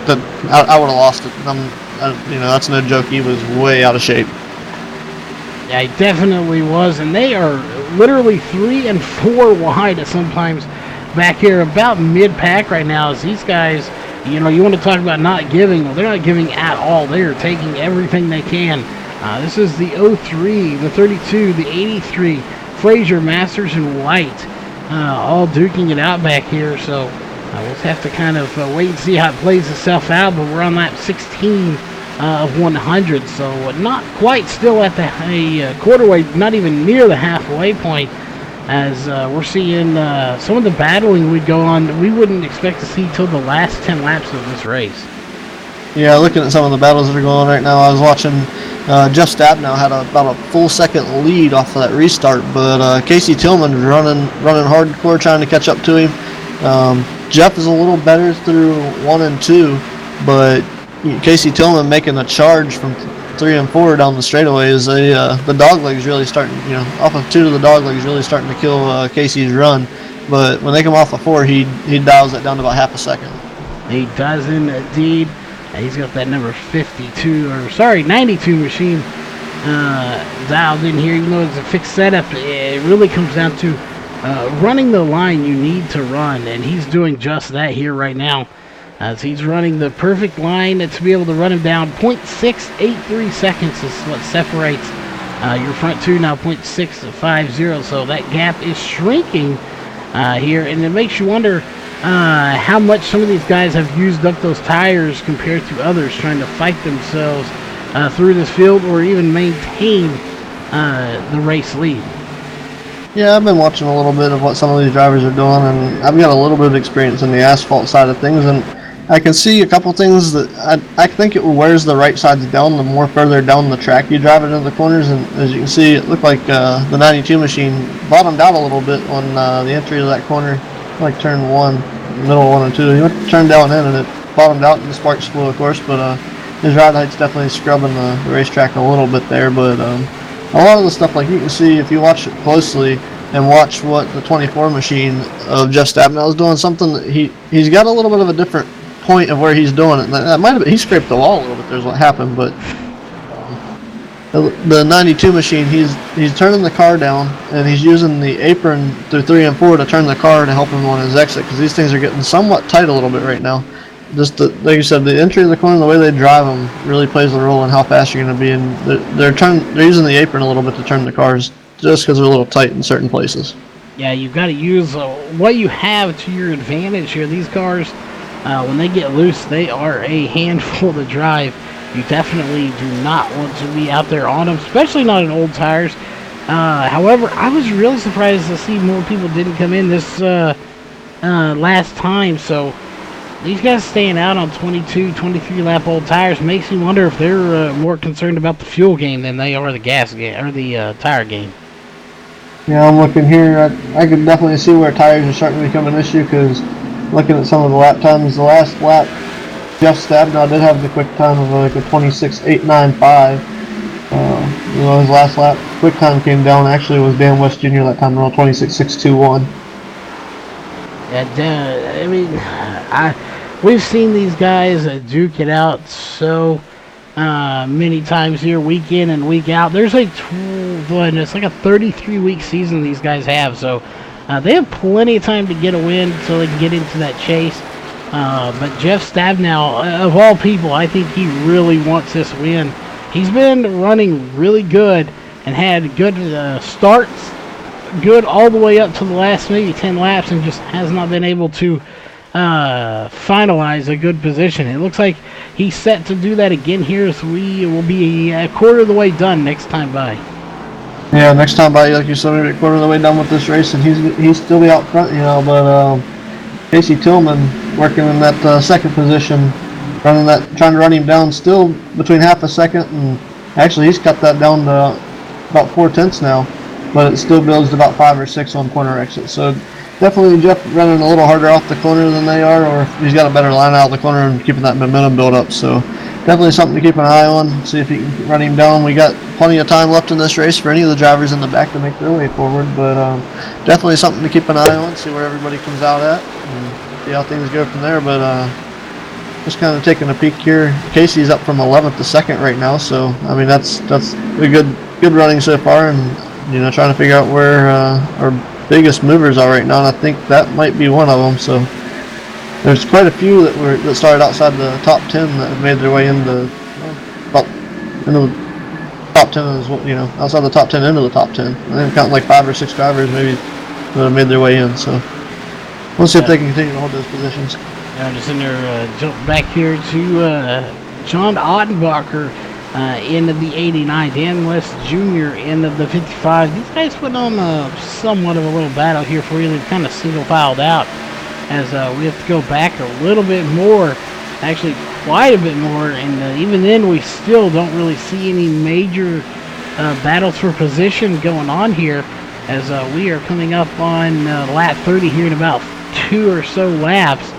That I would have lost it. That's no joke. He was way out of shape. Yeah, he definitely was, and they are literally 3 and 4 wide sometimes back here, about mid-pack right now. As these guys, you want to talk about not giving. Well, they're not giving at all. They are taking everything they can. This is the 03, the 32, the 83, Frazier, Masters, and White, all duking it out back here. So we'll have to kind of wait and see how it plays itself out. But we're on lap 16. Of 100, so not quite still at the quarterway, not even near the halfway point, as we're seeing some of the battling would go on we wouldn't expect to see till the last 10 laps of this race. Yeah, looking at some of the battles that are going on right now, I was watching Jeff Stabnow had about a full second lead off of that restart, but Casey Tillman's running hardcore trying to catch up to him. Jeff is a little better through 1 and 2, but Casey Tillman making a charge from 3 and 4 down the straightaway is the dog leg's really starting, off of 2 to the dog leg's really starting to kill Casey's run. But when they come off of 4, he dials that down to about half a second. He does indeed. He's got that number 92 machine dialed in here. Even though it's a fixed setup, it really comes down to running the line you need to run, and he's doing just that here right now. As he's running the perfect line to be able to run him down. 0.683 seconds is what separates your front two now, 0.650. So that gap is shrinking here, and it makes you wonder how much some of these guys have used up those tires compared to others trying to fight themselves through this field or even maintain the race lead. Yeah, I've been watching a little bit of what some of these drivers are doing, and I've got a little bit of experience in the asphalt side of things, and I can see a couple things that I think it wears the right sides down the more further down the track you drive it into the corners. And as you can see, it looked like the 92 machine bottomed out a little bit on the entry of that corner, like turn 1, middle 1 and 2. He went to turn down in and it bottomed out and the sparks flew, of course, but his ride height's definitely scrubbing the racetrack a little bit there. But a lot of the stuff, like you can see if you watch it closely and watch what the 24 machine of Jeff Stabnow is doing, something that he's got a little bit of a different point of where he's doing it. That might have been, he scraped the wall a little bit. There's what happened, but the 92 machine, he's turning the car down and he's using the apron through 3 and 4 to turn the car to help him on his exit, because these things are getting somewhat tight a little bit right now. Just like you said, the entry of the corner, the way they drive them really plays a role in how fast you're going to be. And they're using the apron a little bit to turn the cars just because they're a little tight in certain places. Yeah, you've got to use what you have to your advantage here. These cars, when they get loose, they are a handful to drive. You definitely do not want to be out there on them, especially not in old tires. However, I was really surprised to see more people didn't come in this last time. So these guys staying out on 22, 23 lap old tires makes me wonder if they're more concerned about the fuel game than they are the gas game or the tire game. Yeah, I'm looking here. I can definitely see where tires are starting to become an issue, because looking at some of the lap times, the last lap, Jeff Stabnow did have the quick time of like a 26.895. His last lap quick time came down. Actually, it was Dan West Jr. that time around 26.621. Yeah, I mean, we've seen these guys duke it out so many times here, week in and week out. There's like it's like a 33-week season these guys have, so they have plenty of time to get a win so they can get into that chase. But Jeff Stabnow, of all people, I think he really wants this win. He's been running really good and had good starts, good all the way up to the last maybe 10 laps, and just has not been able to finalize a good position. It looks like he's set to do that again here, so we will be a quarter of the way done next time by. Yeah, next time by, like you said, we're a quarter of the way done with this race, and he's still be out front, but Casey Tillman working in that second position, trying to run him down, still between half a second, and actually he's cut that down to about 4/10 now, but it still builds to about 5 or 6 on corner exits. So definitely Jeff running a little harder off the corner than they are, or he's got a better line out the corner and keeping that momentum build up. So definitely something to keep an eye on. See if he can run him down. We got plenty of time left in this race for any of the drivers in the back to make their way forward, but definitely something to keep an eye on. See where everybody comes out at, and see how things go from there. But just kind of taking a peek here. Casey's up from 11th to 2nd right now, so I mean that's a good running so far, and trying to figure out where our biggest movers are right now, and I think that might be one of them. So there's quite a few that started outside the top 10 that have made their way into the top 10 as well, outside the top 10 into the top 10. I think counting like 5 or 6 drivers maybe that have made their way in. So we'll see if they can continue to hold those positions. Just in there, jump back here to John Ottenbacher into the 89, Dan West Jr. into the 55. These guys put on somewhat of a little battle here for you. They've kind of single filed out as we have to go back a little bit more, actually quite a bit more, and even then we still don't really see any major battles for position going on here, as we are coming up on lap 30 here in about 2 or so laps.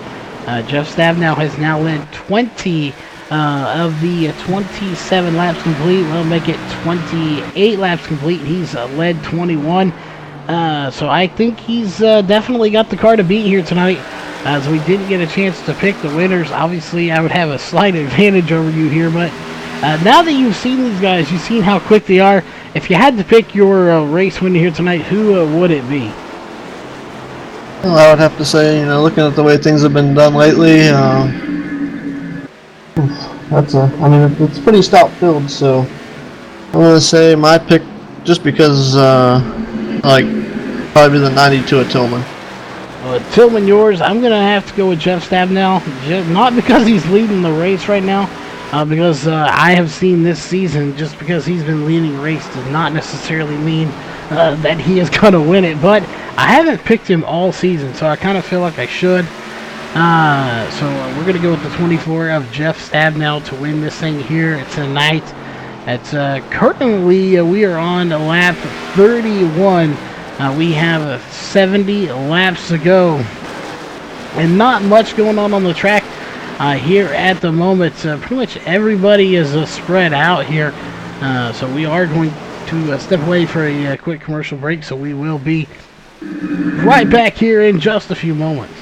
Jeff Stabnow has now led 20 of the 27 laps complete. We'll make it 28 laps complete. He's led 21. So I think he's definitely got the car to beat here tonight, as we didn't get a chance to pick the winners. Obviously, I would have a slight advantage over you here, but now that you've seen these guys, you've seen how quick they are. If you had to pick your race winner here tonight, who would it be? Well, I would have to say, looking at the way things have been done lately, it's a pretty stout field. So I'm gonna say my pick, just because, probably the 92 at Tillman. Tillman, yours. I'm gonna have to go with Jeff Stabnow, not because he's leading the race right now, because I have seen this season, just because he's been leading the race does not necessarily mean that he is gonna win it. But I haven't picked him all season, so I kind of feel like I should. So we're going to go with the 24 of Jeff Stabnow to win this thing here tonight. It's currently we are on lap 31. We have 70 laps to go, and not much going on the track here at the moment. Pretty much everybody is spread out here, so we are going to step away for a quick commercial break. So we will be right back here in just a few moments.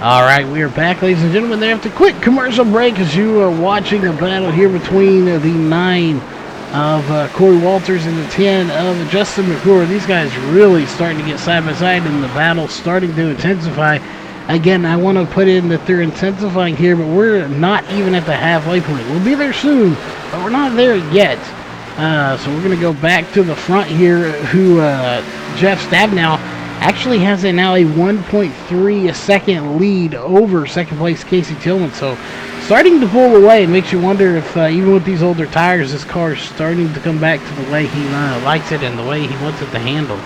Alright, we are back, ladies and gentlemen, there after a quick commercial break, as you are watching a battle here between the 9 of Corey Walters and the 10 of Justin McClure. These guys really starting to get side by side, and the battle starting to intensify. Again, I want to put in that they're intensifying here, but we're not even at the halfway point. We'll be there soon, but we're not there yet. So we're going to go back to the front here, who Jeff Stabnow actually has now a 1.3 second lead over second place Casey Tillman. So starting to pull away. It makes you wonder if even with these older tires, this car is starting to come back to the way he likes it and the way he wants it to handle.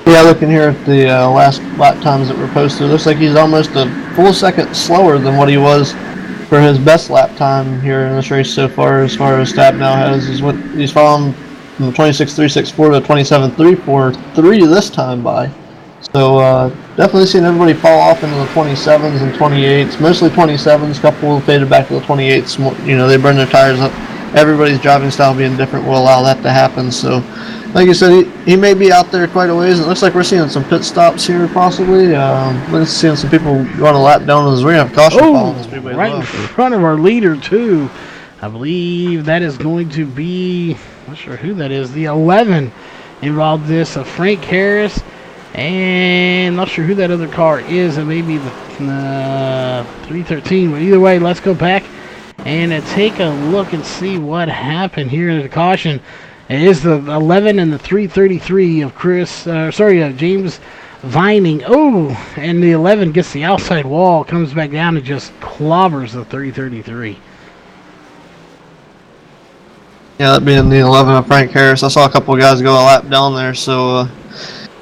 Yeah, looking here at the last lap times that were posted, it looks like he's almost a full second slower than what he was for his best lap time here in this race so far. As Stabnow has, he's fallen from the 26.364 to 27.343 this time by. So definitely seeing everybody fall off into the 27s and 28s, mostly 27s. Couple faded back to the 28s. You know, they burn their tires up. Everybody's driving style being different will allow that to happen. So, like you said, he may be out there quite a ways. It looks like we're seeing some pit stops here, possibly. We're seeing some people going a lap down as we have caution following the speedway right in front of our leader too. I believe that is going to be, not sure who that is, the 11 involved this, Frank Harris, and not sure who that other car is. It may be the 313, but either way, let's go back and take a look and see what happened here in the caution. It is the 11 and the 333 of James Vining. Oh, and the 11 gets the outside wall, comes back down and just clobbers the 333. Yeah, that being the 11 of Frank Harris. I saw a couple of guys go a lap down there, so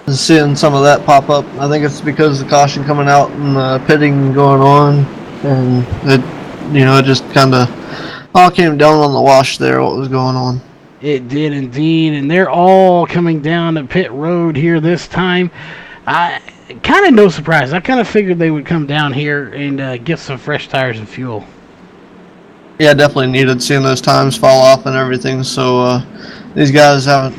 seeing some of that pop up. I think it's because the caution coming out and pitting going on, and it just kind of all came down on the wash there, what was going on. It did indeed, and they're all coming down the pit road here this time. Kind of no surprise. I kind of figured they would come down here and get some fresh tires and fuel. Yeah, definitely needed seeing those times fall off and everything. So these guys haven't,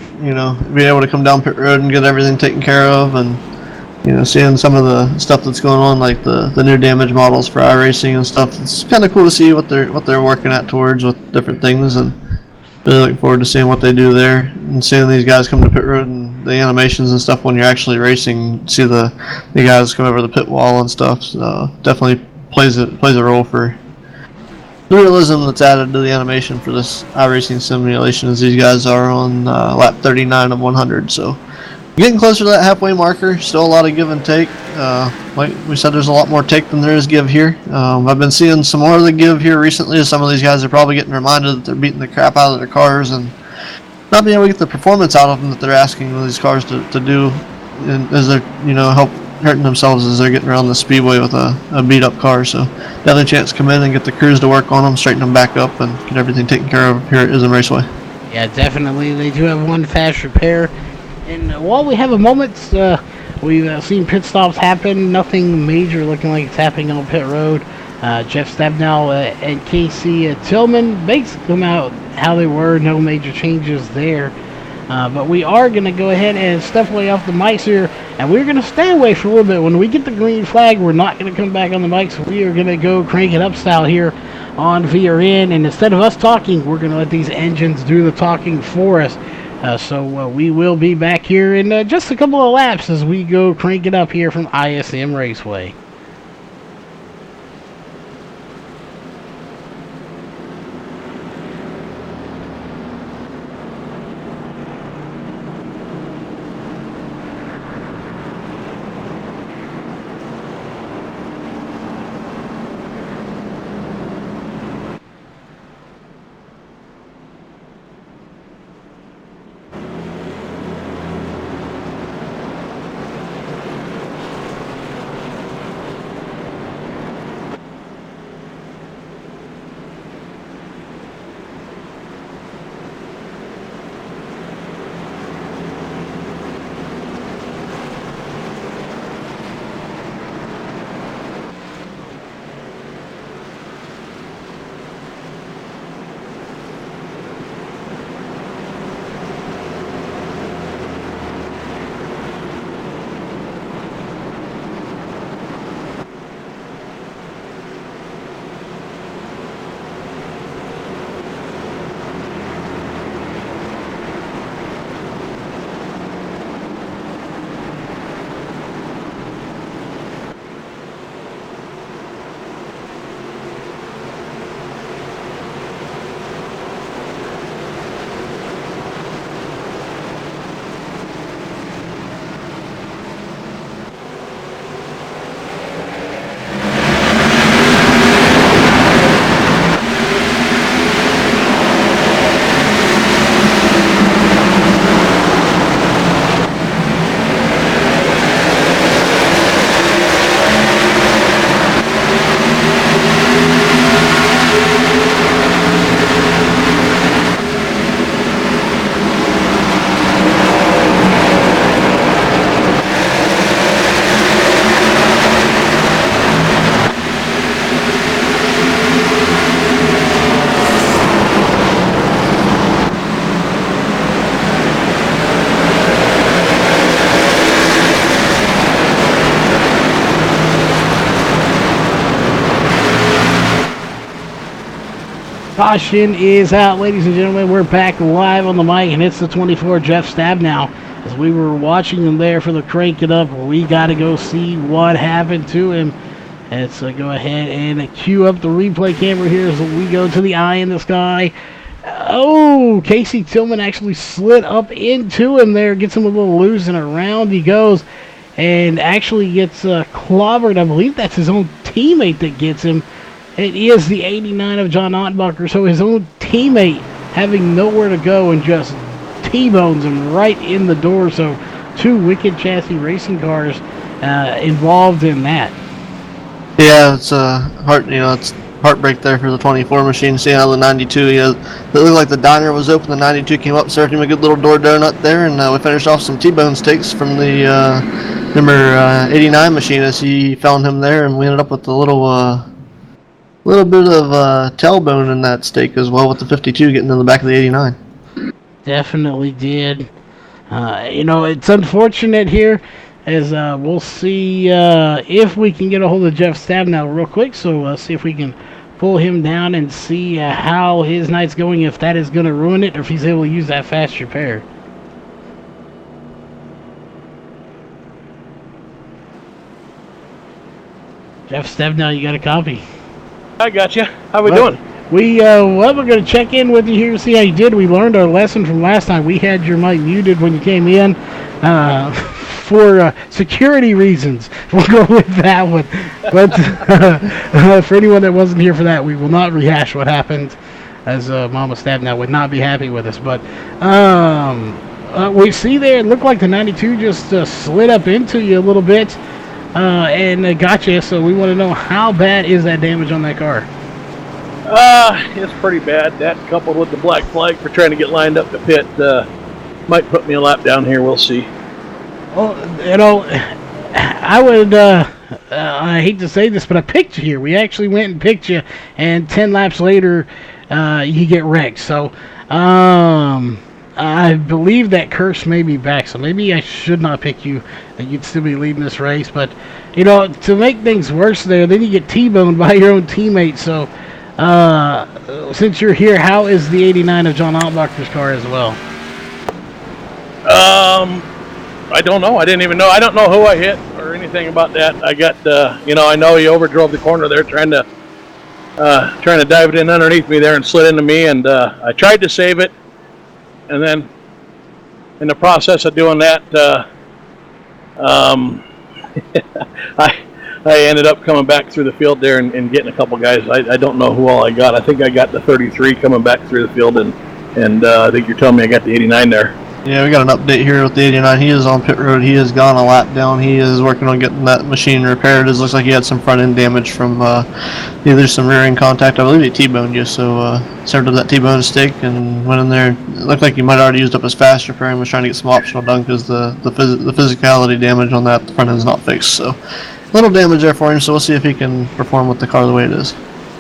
be able to come down pit road and get everything taken care of, and seeing some of the stuff that's going on, like the new damage models for iRacing and stuff. It's kind of cool to see what they're working at towards with different things, and really looking forward to seeing what they do there and seeing these guys come to pit road and the animations and stuff when you're actually racing. See the guys come over the pit wall and stuff. So definitely plays a role for the realism that's added to the animation for this iRacing simulation, as these guys are on lap 39 of 100. So getting closer to that halfway marker. Still a lot of give and take. Like we said, there's a lot more take than there is give here. I've been seeing some more of the give here recently, as some of these guys are probably getting reminded that they're beating the crap out of their cars and not being able to get the performance out of them that they're asking these cars to do, and as they're help hurting themselves as they're getting around the speedway with a beat up car. So definitely a chance to come in and get the crews to work on them, straighten them back up, and get everything taken care of here at ISM Raceway. Yeah, definitely. They do have one fast repair. And while we have a moment, we've seen pit stops happen. Nothing major looking like it's happening on pit road. Jeff Stabnow and Casey Tillman basically come out how they were. No major changes there. But we are going to go ahead and step away off the mics here. And we're going to stay away for a little bit. When we get the green flag, we're not going to come back on the mics. We are going to go crank it up style here on VRN. And instead of us talking, we're going to let these engines do the talking for us. So we will be back here in just a couple of laps as we go crank it up here from ISM Raceway. Caution is out, ladies and gentlemen. We're back live on the mic, and it's the 24 Jeff Stabnow. As we were watching him there for the crank it up, we got to go see what happened to him. Let's go ahead and cue up the replay camera here as we go to the eye in the sky. Oh, Casey Tillman actually slid up into him there, gets him a little loose, and around he goes, and actually gets clobbered. I believe that's his own teammate that gets him. It is the 89 of John Ottenbacher, so his own teammate having nowhere to go and just T-bones him right in the door. So 2 Wicked Chassis racing cars involved in that. Yeah, it's it's heartbreak there for the 24 machine. Seeing how the 92, it looked like the diner was open. The 92 came up, served him a good little door donut there, and we finished off some T-bone steaks from the number 89 machine as he found him there, and we ended up with a little bit of tailbone in that steak as well, with the 52 getting in the back of the 89. Definitely did. It's unfortunate here, as we'll see if we can get a hold of Jeff Stabnow real quick. So see if we can pull him down and see how his night's going, if that is going to ruin it, or if he's able to use that fast repair. Jeff Stabnow, you got a copy? I got you. How we doing? We're going to check in with you here to see how you did. We learned our lesson from last time. We had your mic muted when you came in for security reasons. We'll go with that one. But for anyone that wasn't here for that, we will not rehash what happened, as Mama Stabnow would not be happy with us. But we see there, it looked like the 92 just slid up into you a little bit. And got you, so we want to know, how bad is that damage on that car? It's pretty bad. That, coupled with the black flag for trying to get lined up to pit, might put me a lap down here. We'll see. Well, I would, I hate to say this, but I picked you here. We actually went and picked you, and 10 laps later, you get wrecked. So, I believe that curse may be back, so maybe I should not pick you, and you'd still be leading this race. But, to make things worse there, then you get T-boned by your own teammate. So, since you're here, how is the 89 of John Ottenbacher's car as well? I don't know. I didn't even know. I don't know who I hit or anything about that. I got, I know he overdrove the corner there trying to dive it in underneath me there and slid into me, and I tried to save it. And then, in the process of doing that, I ended up coming back through the field there and getting a couple guys. I don't know who all I got. I think I got the 33 coming back through the field, and I think you're telling me I got the 89 there. Yeah, we got an update here with the 89. He is on pit road. He has gone a lap down. He is working on getting that machine repaired. It looks like he had some front end damage from either some rear end contact. I believe he T-boned you, so served up that T-bone steak and went in there. It looked like he might have already used up his fast repair and was trying to get some optional done because the physicality damage on that front end is not fixed. So a little damage there for him. So we'll see if he can perform with the car the way it is.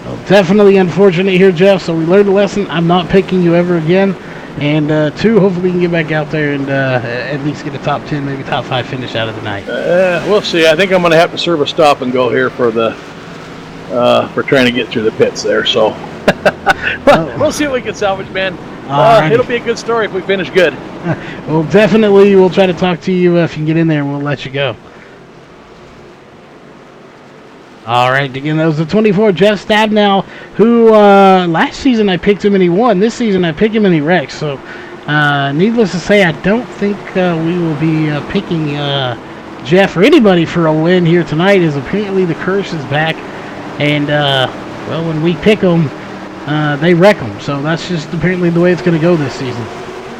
Well, definitely unfortunate here, Jeff. So we learned a lesson. I'm not picking you ever again. And 2, hopefully we can get back out there and at least get a top 10, maybe top 5 finish out of the night. We'll see. I think I'm going to have to serve a stop and go here for for trying to get through the pits there. So we'll see what we can salvage, man. It'll be a good story if we finish good. Well, definitely we'll try to talk to you if you can get in there, and we'll let you go. All right, again, that was the 24 Jeff Stabnow, who last season I picked him and he won. This season I picked him and he wrecked. So, needless to say, I don't think we will be picking Jeff or anybody for a win here tonight, as apparently the curse is back. And, well, when we pick them, they wreck them. So that's just apparently the way it's going to go this season.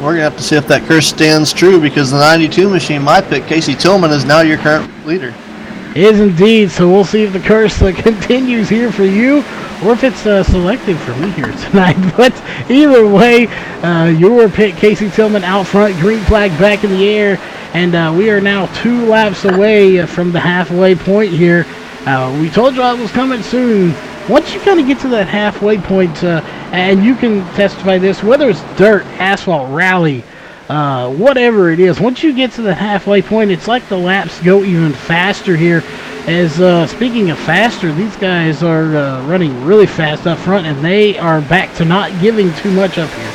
We're going to have to see if that curse stands true, because the 92 machine, my pick, Casey Tillman, is now your current leader. Is indeed, so we'll see if the curse continues here for you, or if it's selected for me here tonight. But either way, your pick, Casey Tillman, out front, green flag back in the air, and we are now 2 laps away from the halfway point here. We told you I was coming soon. Once you kind of get to that halfway point, and you can testify this, whether it's dirt, asphalt, rally, whatever it is, once you get to the halfway point, it's like the laps go even faster here. As speaking of faster, these guys are running really fast up front, and they are back to not giving too much up here.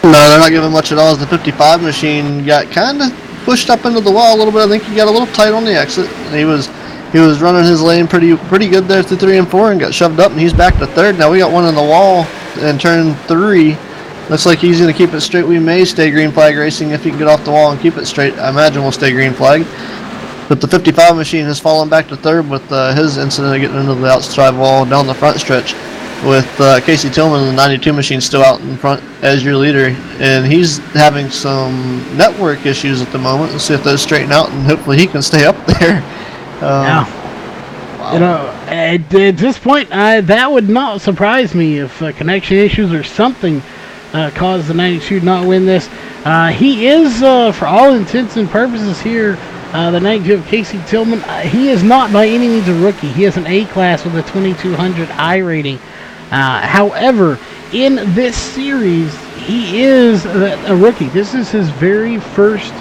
No, they're not giving much at all. As the 55 machine got kind of pushed up into the wall a little bit. I think he got a little tight on the exit. He was running his lane pretty good there through 3 and 4 and got shoved up, and he's back to third. Now we got one in the wall in turn 3. Looks like he's going to keep it straight. We may stay green flag racing if he can get off the wall and keep it straight. I imagine we'll stay green flag. But the 55 machine has fallen back to third with his incident of getting into the outside wall down the front stretch, with Casey Tillman, the 92 machine, still out in front as your leader. And he's having some network issues at the moment. Let's see if those straighten out, and hopefully he can stay up there. Wow. You know, at this point, that would not surprise me if connection issues or something caused the 92 to not win this. He is, for all intents and purposes here, the 92 of Casey Tillman, he is not by any means a rookie. He is an A-class with a 2200 I rating. However, in this series, he is a rookie. This is his very first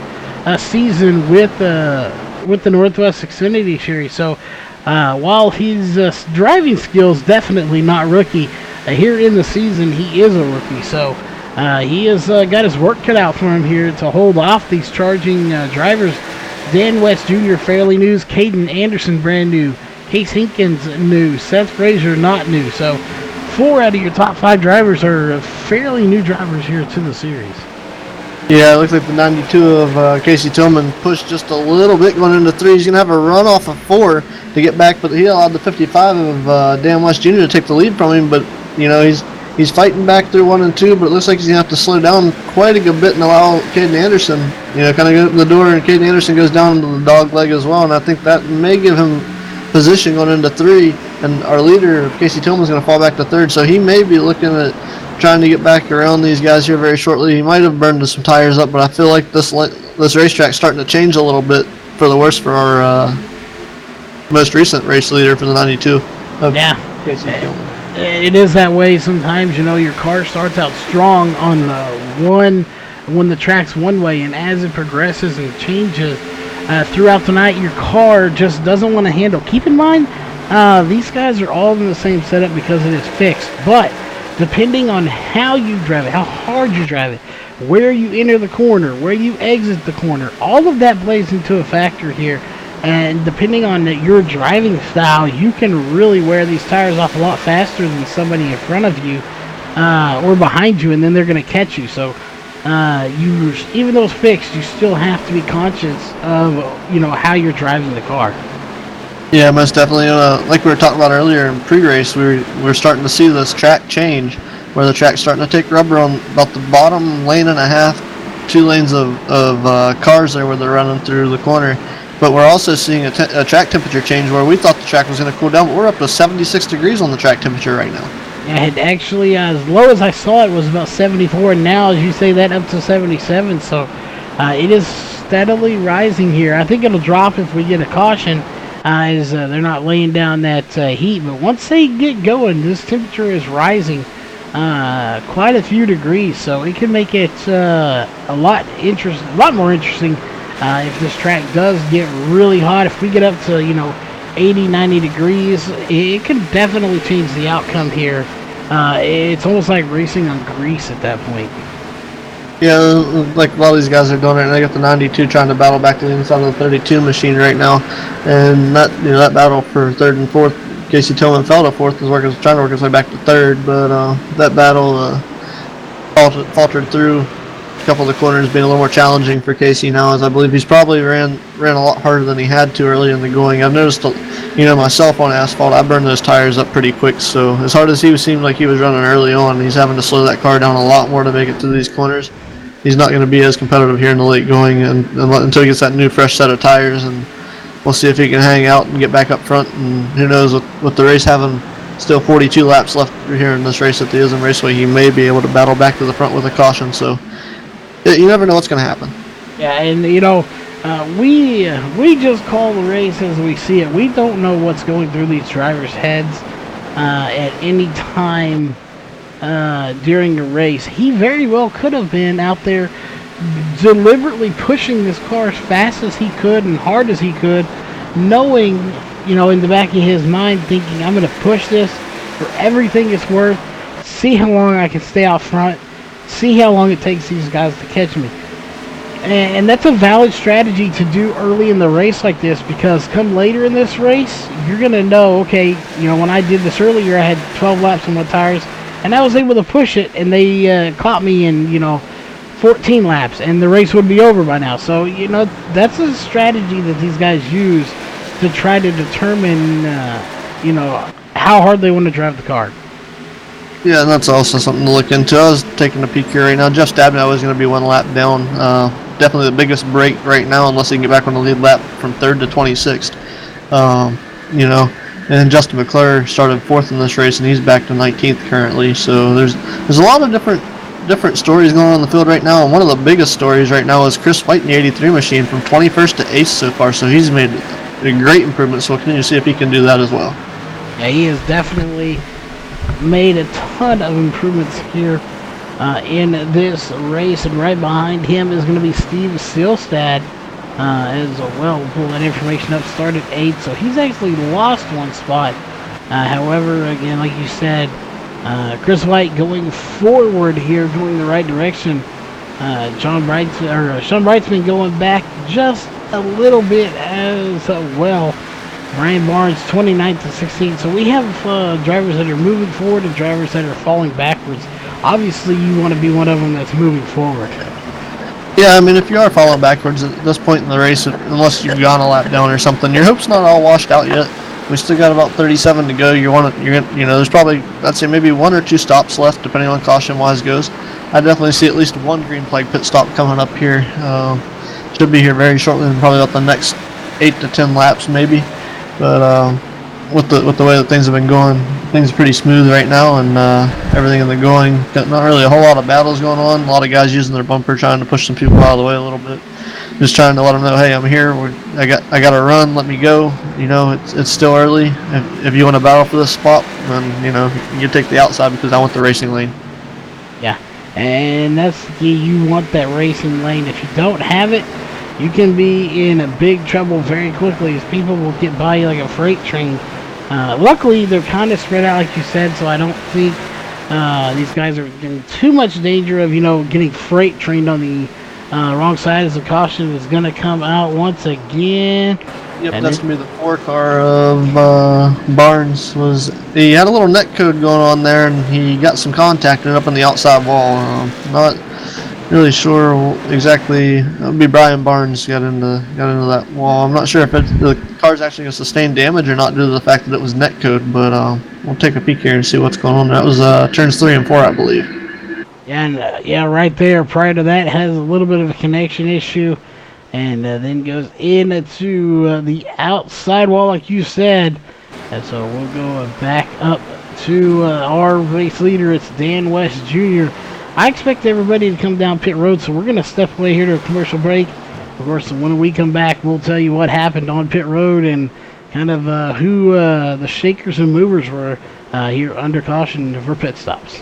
season with the Northwest Xfinity Series. So while his driving skills definitely not rookie, here in the season he is a rookie. So he has got his work cut out for him here to hold off these charging drivers. Dan West Jr. fairly new, Caden Anderson brand new, Case Hinkins new, Seth Frazier not new. So 4 out of your top 5 drivers are fairly new drivers here to the series. Yeah, it looks like the 92 of Casey Tillman pushed just a little bit going into 3. He's going to have a run off of 4 to get back, but he allowed the 55 of Dan West Jr. to take the lead from him. But, you know, he's fighting back through 1 and 2, but it looks like he's going to have to slow down quite a good bit and allow Caden Anderson, you know, kind of get in the door, and Caden Anderson goes down into the dog leg as well. And I think that may give him position going into 3, and our leader, Casey Tillman, is going to fall back to 3rd, so he may be looking at trying to get back around these guys here very shortly. He might have burned some tires up, but I feel like this racetrack's starting to change a little bit for the worse for our most recent race leader for the 92. Yeah, it is that way sometimes. You know, your car starts out strong on when the track's one way, and as it progresses and changes throughout the night, your car just doesn't want to handle. Keep in mind, these guys are all in the same setup because it is fixed, but depending on how you drive it, how hard you drive it, where you enter the corner, where you exit the corner, all of that plays into a factor here. And depending on your driving style, you can really wear these tires off a lot faster than somebody in front of you or behind you, and then they're going to catch you. So even though it's fixed, you still have to be conscious of, you know, how you're driving the car. Yeah, most definitely. Like we were talking about earlier in pre-race, we're starting to see this track change, where the track's starting to take rubber on about the bottom lane and a half, 2 lanes of cars there where they're running through the corner. But we're also seeing a track temperature change where we thought the track was going to cool down, but we're up to 76 degrees on the track temperature right now. Yeah, it actually, as low as I saw it, was about 74, and now, as you say, that up to 77. So it is steadily rising here. I think it'll drop if we get a caution, as they're not laying down that heat. But once they get going, this temperature is rising quite a few degrees, so it can make it a lot more interesting if this track does get really hot. If we get up to 80, 90 degrees, it can definitely change the outcome here. It's almost like racing on grease at that point. Yeah, like a lot of these guys are doing it, and they got the 92 trying to battle back to the inside of the 32 machine right now, and that battle for 3rd and 4th, Casey Tillman fell to 4th, trying to work his way back to 3rd, but that battle faltered through a couple of the corners, being a little more challenging for Casey now, as I believe he's probably ran a lot harder than he had to early in the going. I've noticed, myself on asphalt, I burned those tires up pretty quick, so as hard as he seemed like he was running early on, he's having to slow that car down a lot more to make it through these corners. He's not going to be as competitive here in the late going until he gets that new fresh set of tires, and we'll see if he can hang out and get back up front. And who knows, with the race having still 42 laps left here in this race at the ISM Raceway, he may be able to battle back to the front with a caution. So you never know what's going to happen. Yeah, and we just call the race as we see it. We don't know what's going through these drivers' heads at any time during the race. He very well could have been out there deliberately pushing this car as fast as he could and hard as he could, knowing in the back of his mind thinking, I'm going to push this for everything it's worth, see how long I can stay out front, see how long it takes these guys to catch me. And that's a valid strategy to do early in the race like this, because come later in this race, you're going to know, okay, when I did this earlier, I had 12 laps on my tires, and I was able to push it, and they caught me in, 14 laps, and the race would be over by now. So, that's a strategy that these guys use to try to determine, how hard they want to drive the car. Yeah, and that's also something to look into. I was taking a peek here right now. Jeff Stabnow is going to be 1 lap down. Definitely the biggest break right now, unless he can get back on the lead lap from 3rd to 26th. And Justin McClure started 4th in this race, and he's back to 19th currently. So there's a lot of different stories going on in the field right now, and one of the biggest stories right now is Chris White in the 83 machine from 21st to 8th so far. So he's made a great improvement. So we'll continue to see if he can do that as well. Yeah, he has definitely made a ton of improvements here in this race, and right behind him is going to be Steve Silstad as well. We'll pull that information up. Started 8th, so he's actually lost 1 spot. However, again, like you said, Chris White going forward here, going the right direction. Sean Brightsman going back just a little bit as well. Brian Barnes 29th to 16th. So we have drivers that are moving forward and drivers that are falling backwards. Obviously, you want to be one of them that's moving forward. Yeah, I mean, if you are falling backwards at this point in the race, unless you've gone a lap down or something, your hope's not all washed out yet. We still got about 37 to go. There's probably, I'd say maybe 1 or 2 stops left, depending on caution-wise goes. I definitely see at least 1 green flag pit stop coming up here. Should be here very shortly, and probably about the next 8 to 10 laps, maybe. But with the way that things have been going, things are pretty smooth right now, and everything in the going. Not really a whole lot of battles going on. A lot of guys using their bumper, trying to push some people out of the way a little bit. Just trying to let them know, hey, I'm here. I got to run. Let me go. It's still early. If you want to battle for this spot, then you take the outside because I want the racing lane. Yeah, and you want that racing lane. If you don't have it, you can be in a big trouble very quickly, as people will get by you like a freight train. Luckily, they're kind of spread out, like you said, so I don't think these guys are in too much danger of, getting freight trained on the wrong side, as the caution is going to come out once again. Yep, that's going to be the 4 car of Barnes. He had a little net code going on there, and he got some contact up on the outside wall. Not really sure exactly. It would be Brian Barnes got into that wall. I'm not sure if the car's actually going to sustain damage or not due to the fact that it was net code, but we'll take a peek here and see what's going on. That was turns 3 and 4, I believe. Yeah, and right there, prior to that, has a little bit of a connection issue, and then goes into the outside wall, like you said. And so we'll go back up to our race leader. It's Dan West Jr. I expect everybody to come down pit road, so we're going to step away here to a commercial break. Of course, when we come back, we'll tell you what happened on pit road and kind of who the shakers and movers were here under caution for pit stops.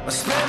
I spent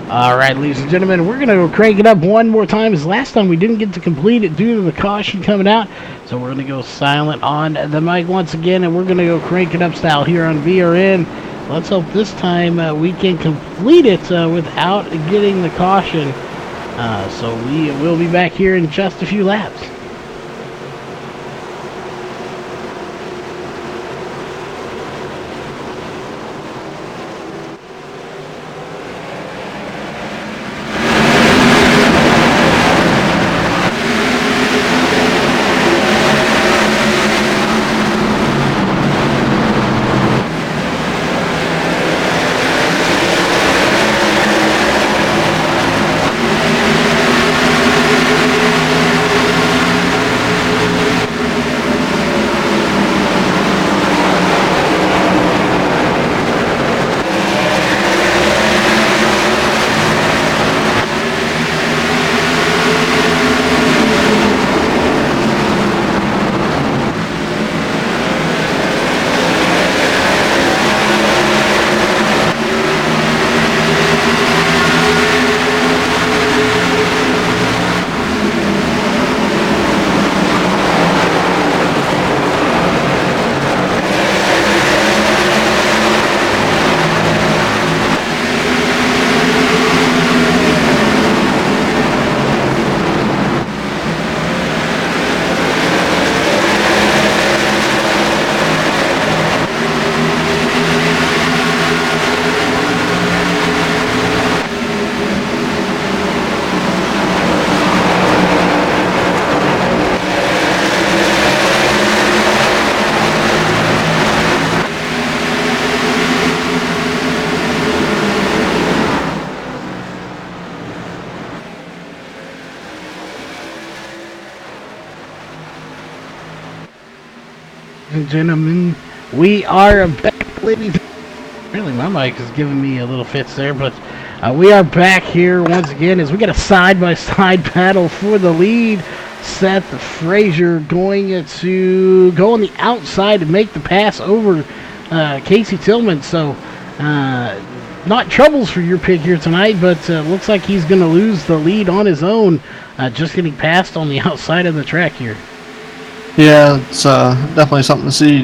All right, ladies and gentlemen, we're going to go crank it up one more time. As last time we didn't get to complete it due to the caution coming out. So we're going to go silent on the mic once again, and we're going to go crank it up style here on VRN. Let's hope this time we can complete it without getting the caution. So we will be back here in just a few laps. And gentlemen, we are back, ladies. Really, my mic is giving me a little fits there, but we are back here once again as we get a side-by-side battle for the lead. Seth Frazier going to go on the outside to make the pass over Casey Tillman. So, not troubles for your pick here tonight, but looks like he's going to lose the lead on his own, just getting passed on the outside of the track here. Yeah, it's definitely something to see.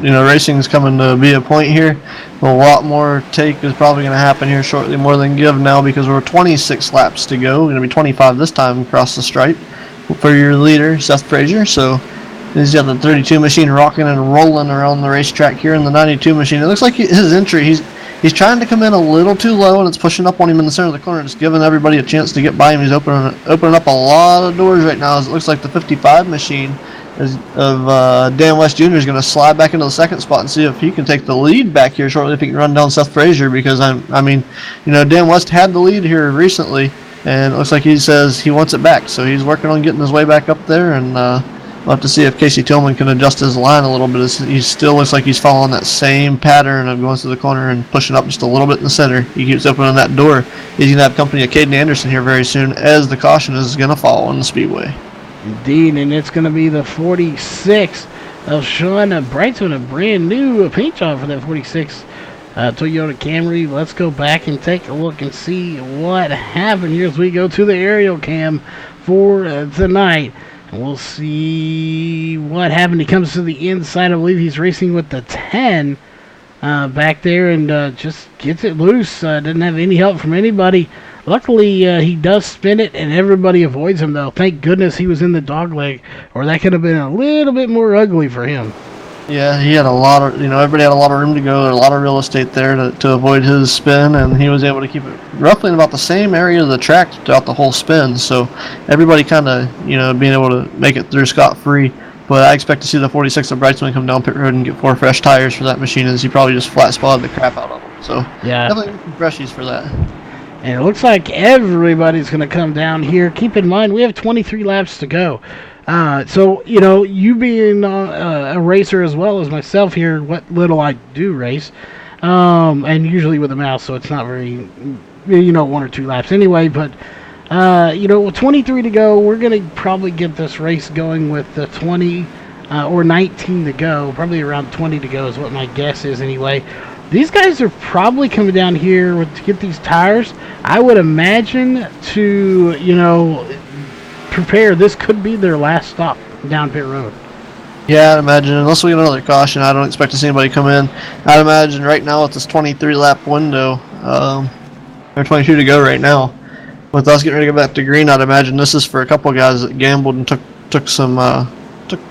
You know, racing's coming to be a point here. A lot more take is probably going to happen here shortly, more than give now, because we're 26 laps to go. We're going to be 25 this time across the stripe for your leader, Seth Frazier. So he's got the 32 machine rocking and rolling around the racetrack here in the 92 machine. It looks like his entry, he's trying to come in a little too low, and it's pushing up on him in the center of the corner. It's giving everybody a chance to get by him. He's opening up a lot of doors right now. It looks like the 55 machine Dan West Jr. is going to slide back into the second spot and see if he can take the lead back here shortly, if he can run down Seth Frazier, because I mean, you know, Dan West had the lead here recently, and it looks like he says he wants it back, so he's working on getting his way back up there, and we'll have to see if Casey Tillman can adjust his line a little bit. He still looks like he's following that same pattern of going through the corner and pushing up just a little bit in the center. He keeps opening that door. He's going to have company of Caden Anderson here very soon, as the caution is going to fall on the speedway. Indeed, and it's going to be the 46 of Sean Brightson, a brand new paint job for that 46 Toyota Camry. Let's go back and take a look and see what happened here as we go to the aerial cam for tonight. And we'll see what happened. He comes to the inside. I believe he's racing with the 10 back there, and just gets it loose. Doesn't have any help from anybody. Luckily, he does spin it, and everybody avoids him, though. Thank goodness he was in the dogleg, or that could have been a little bit more ugly for him. Yeah, he had a lot of, everybody had a lot of room to go. There was a lot of real estate there to avoid his spin, and he was able to keep it roughly in about the same area of the track throughout the whole spin. So everybody kind of, being able to make it through scot-free. But I expect to see the 46 of Brightsman come down pit road and get 4 fresh tires for that machine, as he probably just flat spotted the crap out of them. So yeah, definitely freshies for that. And it looks like everybody's going to come down here. Keep in mind, we have 23 laps to go. So, you being a racer as well as myself here, what little I do race, and usually with a mouse, so it's not very, 1 or 2 laps anyway. But, with 23 to go, we're going to probably get this race going with the 20 or 19 to go. Probably around 20 to go is what my guess is anyway. these guys are probably coming down here to get these tires. I would imagine to, prepare. This could be their last stop down pit road. Yeah, I'd imagine, unless we get another caution, I don't expect to see anybody come in. I'd imagine right now with this 23-lap window, or 22 to go right now, with us getting ready to go back to green, I'd imagine this is for a couple of guys that gambled and took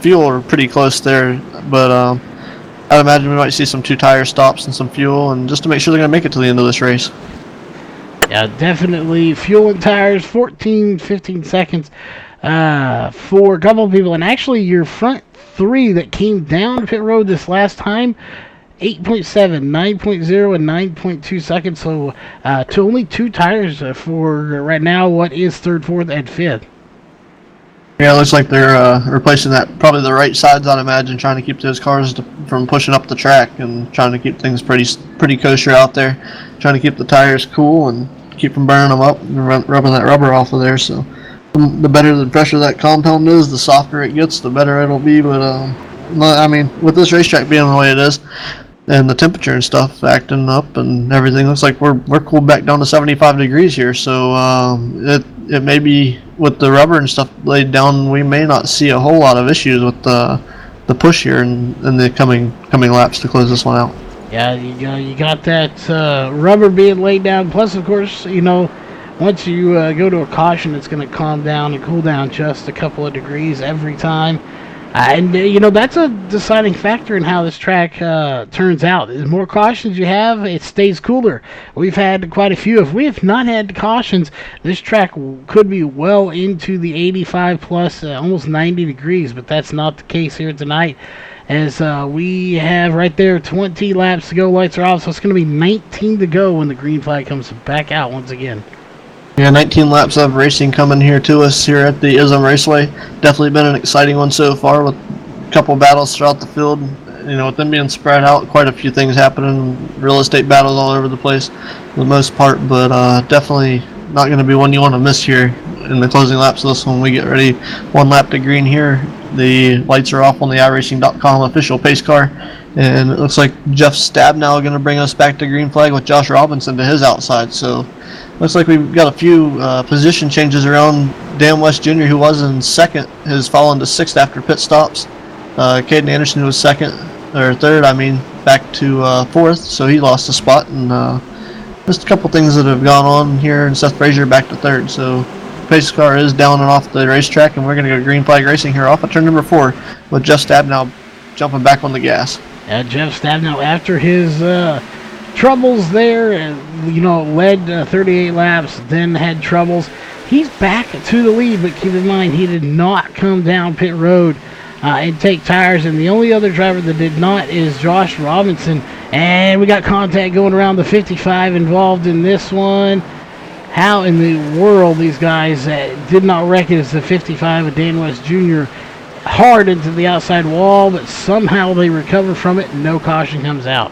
fuel or pretty close there. But I'd imagine we might see some 2-tire stops and some fuel, and just to make sure they're going to make it to the end of this race. Yeah, definitely fuel and tires, 14, 15 seconds for a couple of people. And actually, your front 3 that came down pit road this last time, 8.7, 9.0, and 9.2 seconds. So to only 2 tires for right now what is 3rd, 4th, and 5th. Yeah, it looks like they're replacing that, probably the right sides, I'd imagine, trying to keep those cars from pushing up the track and trying to keep things pretty kosher out there, trying to keep the tires cool and keep from burning them up and rubbing that rubber off of there. So the better the pressure that compound is, the softer it gets, the better it'll be. But I mean, with this racetrack being the way it is, and the temperature and stuff acting up and everything, looks like we're cooled back down to 75 degrees here. So it may be, with the rubber and stuff laid down, we may not see a whole lot of issues with the push here in the coming laps to close this one out. Yeah, you got that rubber being laid down. Plus, of course, once you go to a caution, it's going to calm down and cool down just a couple of degrees every time. And that's a deciding factor in how this track turns out. The more cautions you have, it stays cooler. We've had quite a few. If we have not had cautions, this track could be well into the 85 plus, almost 90 degrees, but that's not the case here tonight. As we have right there 20 laps to go, lights are off, so it's going to be 19 to go when the green flag comes back out once again. Yeah, 19 laps of racing coming here to us here at the ISM Raceway. Definitely been an exciting one so far, with a couple battles throughout the field. With them being spread out, quite a few things happening. Real estate battles all over the place for the most part, but definitely not going to be one you want to miss here in the closing laps of this one. We get ready, 1 lap to green here. The lights are off on the iRacing.com official pace car, and it looks like Jeff Stabnow going to bring us back to green flag with Josh Robinson to his outside. So looks like we've got a few position changes around. Dan West Jr., who was in 2nd, has fallen to 6th after pit stops. Caden Anderson, who was 3rd, back to 4th, so he lost a spot. And just a couple things that have gone on here, and Seth Frazier back to 3rd. So pace car is down and off the racetrack, and we're going to go green flag racing here off of turn number 4 with Jeff Stabnow jumping back on the gas. Jeff Stabnow, after his troubles there, led 38 laps, then had troubles. He's back to the lead, but keep in mind, he did not come down pit road and take tires, and the only other driver that did not is Josh Robinson. And we got contact going around the 55 involved in this one. How in the world these guys did not recognize the 55 of Dan West Jr. hard into the outside wall, but somehow they recover from it and no caution comes out.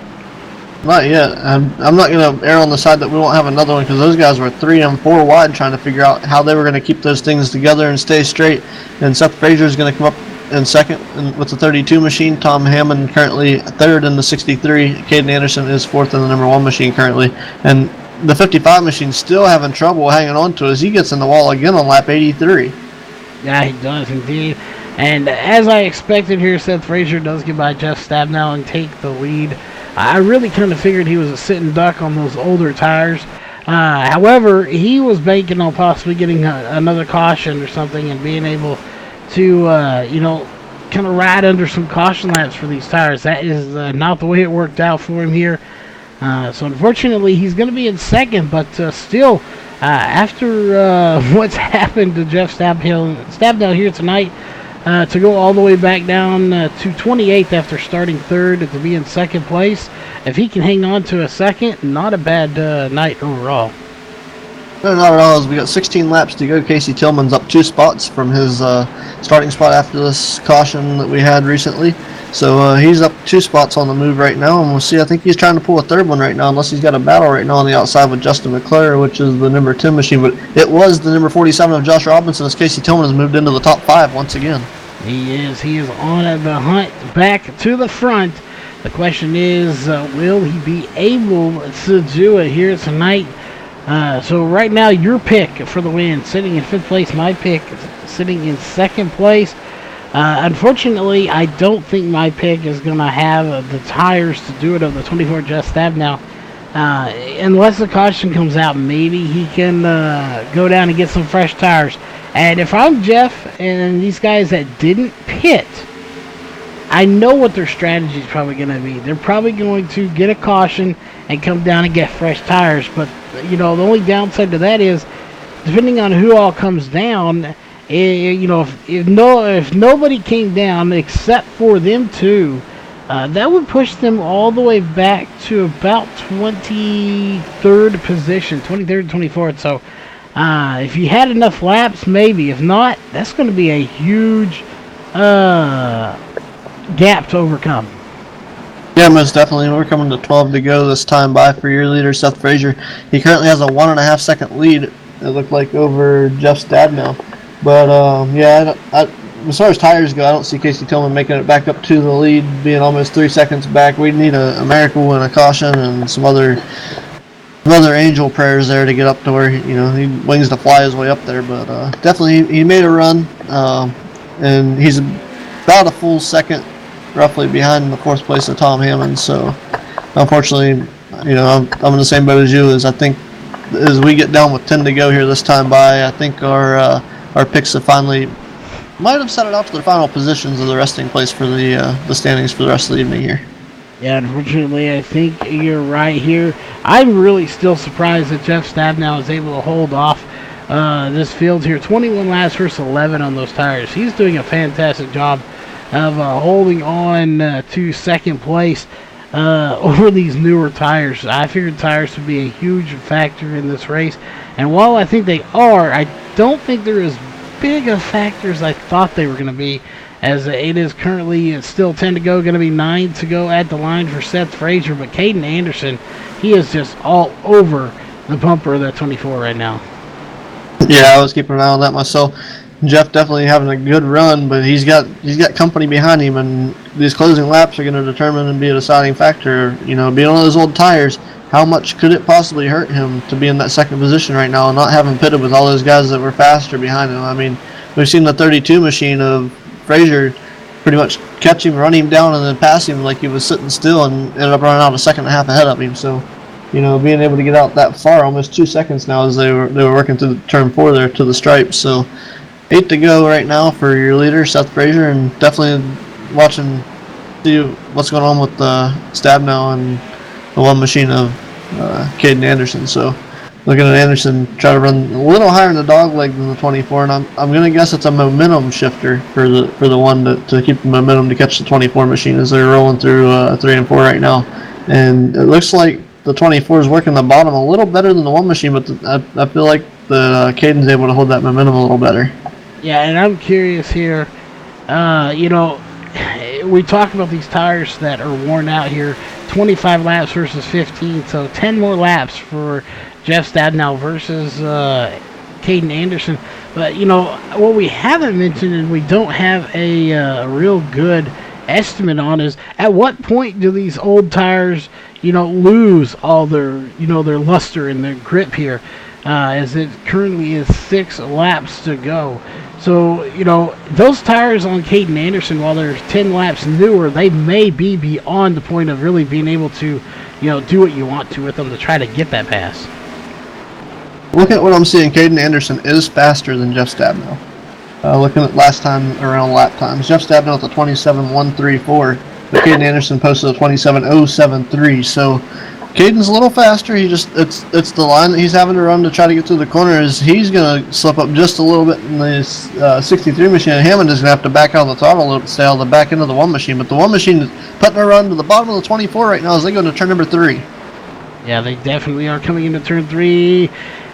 Not yet. I'm not going to err on the side that we won't have another one, because those guys were 3 and 4 wide trying to figure out how they were going to keep those things together and stay straight. And Seth Frazier is going to come up in 2nd with the 32 machine. Tom Hammond currently 3rd in the 63. Caden Anderson is 4th in the number 1 machine currently. And the 55 machine still having trouble hanging on to as he gets in the wall again on lap 83. Yeah, he does indeed. And as I expected here, Seth Frazier does get by Jeff Stabnow and take the lead. I really kind of figured he was a sitting duck on those older tires. However, he was banking on possibly getting another caution or something and being able to, kind of ride under some caution laps for these tires. That is not the way it worked out for him here. So unfortunately, he's going to be in 2nd, but still, after what's happened to Jeff Stabnow here tonight, to go all the way back down to 28th after starting 3rd to be in 2nd place. If he can hang on to a 2nd, not a bad night overall. No, not at all. As we got 16 laps to go. Casey Tillman's up 2 spots from his starting spot after this caution that we had recently. So he's up 2 spots on the move right now, and we'll see. I think he's trying to pull a 3rd one right now, unless he's got a battle right now on the outside with Justin McClure, which is the number 10 machine. But it was the number 47 of Josh Robinson, as Casey Tillman has moved into the top 5 once again. He is on the hunt back to the front. The question is, will he be able to do it here tonight? So right now, your pick for the win, sitting in 5th place. My pick sitting in 2nd place. Unfortunately, I don't think my pick is going to have the tires to do it of the 24 Jeff Stabnow. Unless the caution comes out, maybe he can go down and get some fresh tires. And if I'm Jeff and these guys that didn't pit, I know what their strategy is probably going to be. They're probably going to get a caution and come down and get fresh tires. But, the only downside to that is, depending on who all comes down, if nobody came down except for them two, that would push them all the way back to about 23rd position, 23rd, 24th. So if you had enough laps, maybe. If not, that's going to be a huge gap to overcome. Yeah, most definitely. We're coming to 12 to go this time by for your leader, Seth Frazier. He currently has a 1.5 second lead, it looked like, over Jeff Stadnow. But, as far as tires go, I don't see Casey Tillman making it back up to the lead, being almost 3 seconds back. We need a miracle and a caution and some other angel prayers there to get up to where, he wings to fly his way up there. But definitely he made a run, and he's about a full second roughly behind the 4th place of Tom Hammond. So unfortunately, I'm in the same boat as you. I think as we get down with 10 to go here this time by, I think our picks have finally might have set it out to their final positions of the resting place for the standings for the rest of the evening here. Yeah, unfortunately, I think you're right here. I'm really still surprised that Jeff Stabnow is able to hold off this field here. 21 laps versus 11 on those tires. He's doing a fantastic job of holding on to 2nd place over these newer tires. I figured tires would be a huge factor in this race, and while I think they are, I don't think they're as big a factor as I thought they were going to be, as it is currently still 10 to go, going to be 9 to go at the line for Seth Frazier. But Caden Anderson, he is just all over the bumper of that 24 right now. Yeah, I was keeping an eye on that myself. Jeff definitely having a good run, but he's got company behind him, and these closing laps are going to determine and be a deciding factor. Being on those old tires, how much could it possibly hurt him to be in that 2nd position right now and not having pitted with all those guys that were faster behind him? I mean, we've seen the 32 machine of Frazier pretty much catch him, run him down, and then pass him like he was sitting still, and ended up running out a second and a half ahead of him. So, being able to get out that far, almost 2 seconds now, as they were working through the turn 4 there to the stripes. So 8 to go right now for your leader, Seth Frazier, and definitely watching, see what's going on with Stabnow and the one machine of Caden Anderson. So looking at Anderson try to run a little higher in the dog leg than the 24, and I'm going to guess it's a momentum shifter for the one to keep the momentum to catch the 24 machine as they're rolling through 3 and 4 right now. And it looks like the 24 is working the bottom a little better than the one machine, but I feel like the Caden's able to hold that momentum a little better. Yeah, and I'm curious here. We talk about these tires that are worn out here. 25 laps versus 15, so 10 more laps for Jeff Stadnow versus Caden Anderson. But, what we haven't mentioned and we don't have a real good estimate on is at what point do these old tires, lose all their, their luster and their grip here, as it currently is 6 laps to go. So, those tires on Caden Anderson, while they're 10 laps newer, they may be beyond the point of really being able to, do what you want to with them to try to get that pass. Looking at what I'm seeing, Caden Anderson is faster than Jeff Stabnow. Looking at last time around lap times, Jeff Stabnow at the 27.134, but Caden Anderson posted a 27.073. So Caden's a little faster. It's the line that he's having to run to try to get through the corners. He's going to slip up just a little bit in this 63 machine. And Hammond is going to have to back out of the throttle a little bit, stay out of the back end of the one machine. But the one machine is putting a run to the bottom of the 24 right now as they go into turn number 3. Yeah, they definitely are coming into turn 3.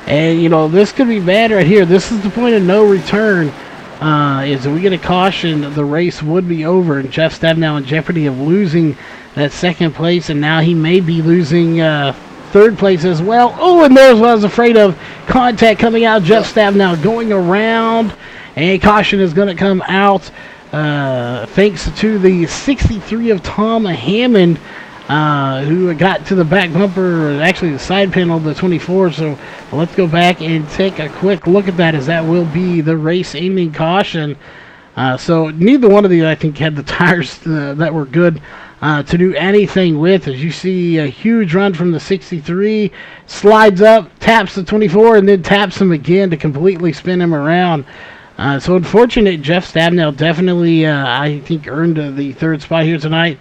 And, this could be bad right here. This is the point of no return. Is we get a caution, the race would be over. And Jeff Stabnow in jeopardy of losing that 2nd place. And now he may be losing 3rd place as well. Oh, and there's what I was afraid of. Contact coming out. Jeff Stabnow going around. And caution is going to come out thanks to the 63 of Tom Hammond, who got to the back bumper, actually the side panel of the 24. So let's go back and take a quick look at that, as that will be the race ending caution. So neither one of these, I think, had the tires that were good to do anything with. As you see, a huge run from the 63, slides up, taps the 24, and then taps him again to completely spin him around. So unfortunate, Jeff Stabnell definitely, I think, earned the third spot here tonight.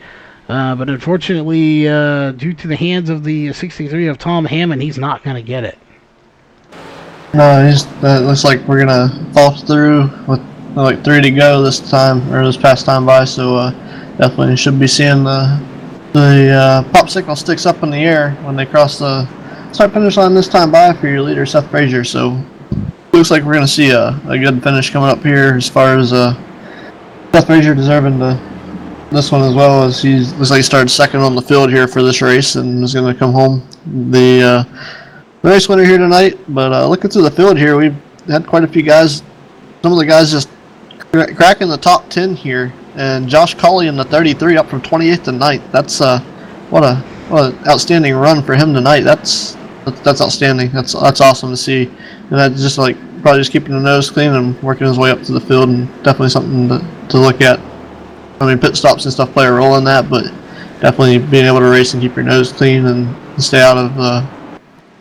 But unfortunately, due to the hands of the 63 of Tom Hammond, he's not going to get it. No, looks like we're gonna fall through with like 3 to go this time, or this past time by. So definitely should be seeing the pop signal sticks up in the air when they cross the start finish line this time by for your leader Seth Frazier. So looks like we're gonna see a good finish coming up here, as far as Seth Frazier deserving this one, as well, as looks like he started second on the field here for this race and is going to come home the race winner here tonight. But looking through the field here, we've had quite a few guys. Some of the guys just cracking the top 10 here, and Josh Colley in the 33 up from 28th to 9th. That's what an outstanding run for him tonight. That's outstanding. That's awesome to see, and that's just like probably just keeping the nose clean and working his way up to the field, and definitely something to look at. I mean, pit stops and stuff play a role in that, but definitely being able to race and keep your nose clean and stay out of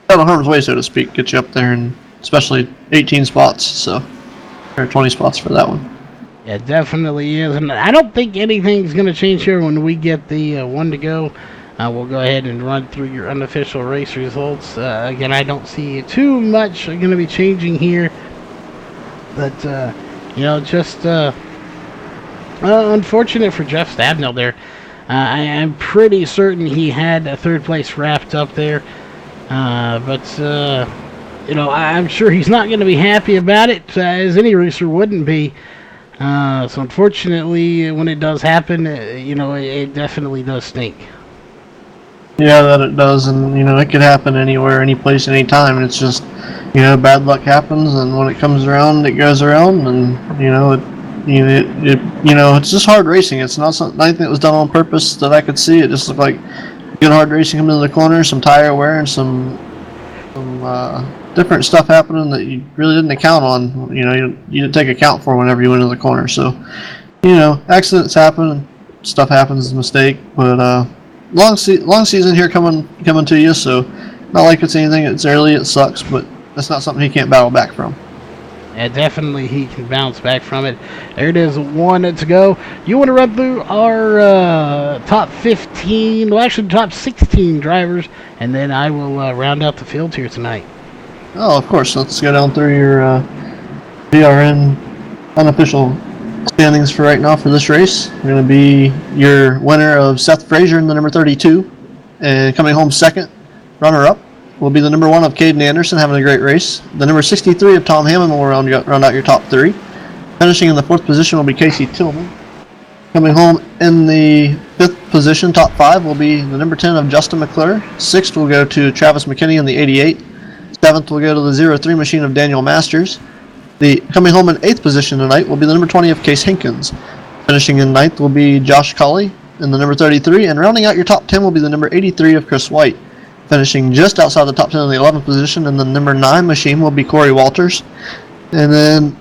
harm's way, so to speak, get you up there, and especially 18 spots, or 20 spots for that one. Yeah, definitely is, and I don't think anything's going to change here when we get the 1 to go. We'll go ahead and run through your unofficial race results. Again, I don't see too much going to be changing here, but just. Unfortunate for Jeff Stabnell there. I'm pretty certain he had a third place wrapped up there. But I'm sure he's not going to be happy about it, as any racer wouldn't be. So unfortunately, when it does happen, it definitely does stink. Yeah, that it does, and it could happen anywhere, any place, any time. And it's just, bad luck happens, and when it comes around, it goes around, and it's just hard racing. It's not anything that was done on purpose that I could see. It just looked like good hard racing coming into the corner, some tire wear, and some different stuff happening that you really didn't account on. You didn't take account for whenever you went into the corner. So, accidents happen, stuff happens, mistake. But long season here coming to you. So, not like it's anything. It's early. It sucks, but that's not something he can't battle back from. Yeah, definitely he can bounce back from it. There it is, 1 to go. You want to run through our top 15, well, actually top 16 drivers, and then I will round out the field here tonight. Oh, of course. Let's go down through your VRN unofficial standings for right now for this race. We're going to be your winner of Seth Frazier in the number 32, and coming home second, runner-up, will be the number 1 of Caden Anderson, having a great race. The number 63 of Tom Hammond will round out your top 3. Finishing in the 4th position will be Casey Tillman. Coming home in the 5th position, top 5, will be the number 10 of Justin McClure. 6th will go to Travis McKinney in the 88. 7th will go to the 03 machine of Daniel Masters. The coming home in 8th position tonight will be the number 20 of Case Hinkins. Finishing in 9th will be Josh Colley in the number 33. And rounding out your top 10 will be the number 83 of Chris White. Finishing just outside the top 10 in the 11th position, and the number 9 machine will be Corey Walters. And then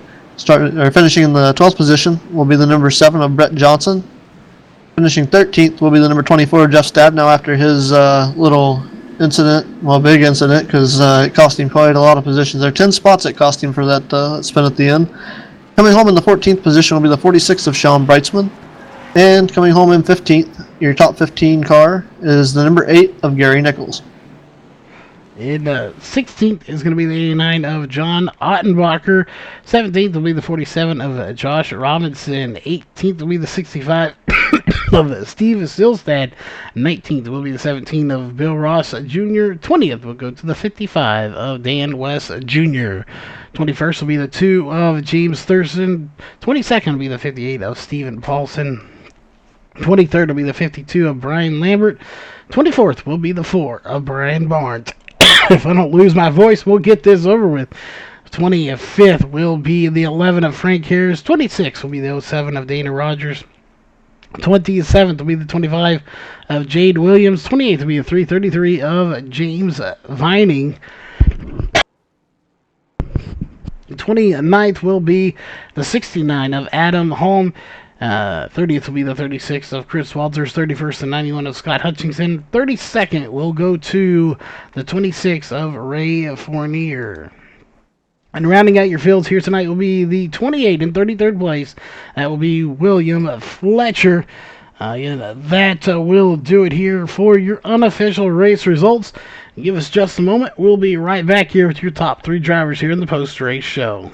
finishing in the 12th position will be the number 7 of Brett Johnson. Finishing 13th will be the number 24 of Jeff Stabnell after his little incident, big incident, because it cost him quite a lot of positions there. 10 spots it cost him for that spin at the end. Coming home in the 14th position will be the 46 of Sean Breitzman. And coming home in 15th, your top 15 car, is the number 8 of Gary Nichols. In 16th is going to be the 89 of John Ottenbacher. 17th will be the 47 of Josh Robinson. 18th will be the 65 of Steve Stilstad. 19th will be the 17 of Bill Ross Jr. 20th will go to the 55 of Dan West Jr. 21st will be the 2 of James Thurston. 22nd will be the 58 of Stephen Paulson. 23rd will be the 52 of Brian Lambert. 24th will be the 4 of Brian Barnes. If I don't lose my voice, we'll get this over with. 25th will be the 11 of Frank Harris. 26 will be the 07 of Dana Rogers. 27th will be the 25 of Jade Williams. 28th will be the 333 of James Vining. 29th will be the 69 of Adam Holm. 30th will be the 36 of Chris Walters. 31st and 91 of Scott Hutchinson. 32nd will go to the 26 of Ray Fournier. And rounding out your fields here tonight will be the 28 and 33rd place. That will be William Fletcher. That will do it here for your unofficial race results. Give us just a moment. We'll be right back here with your top 3 drivers here in the post-race show.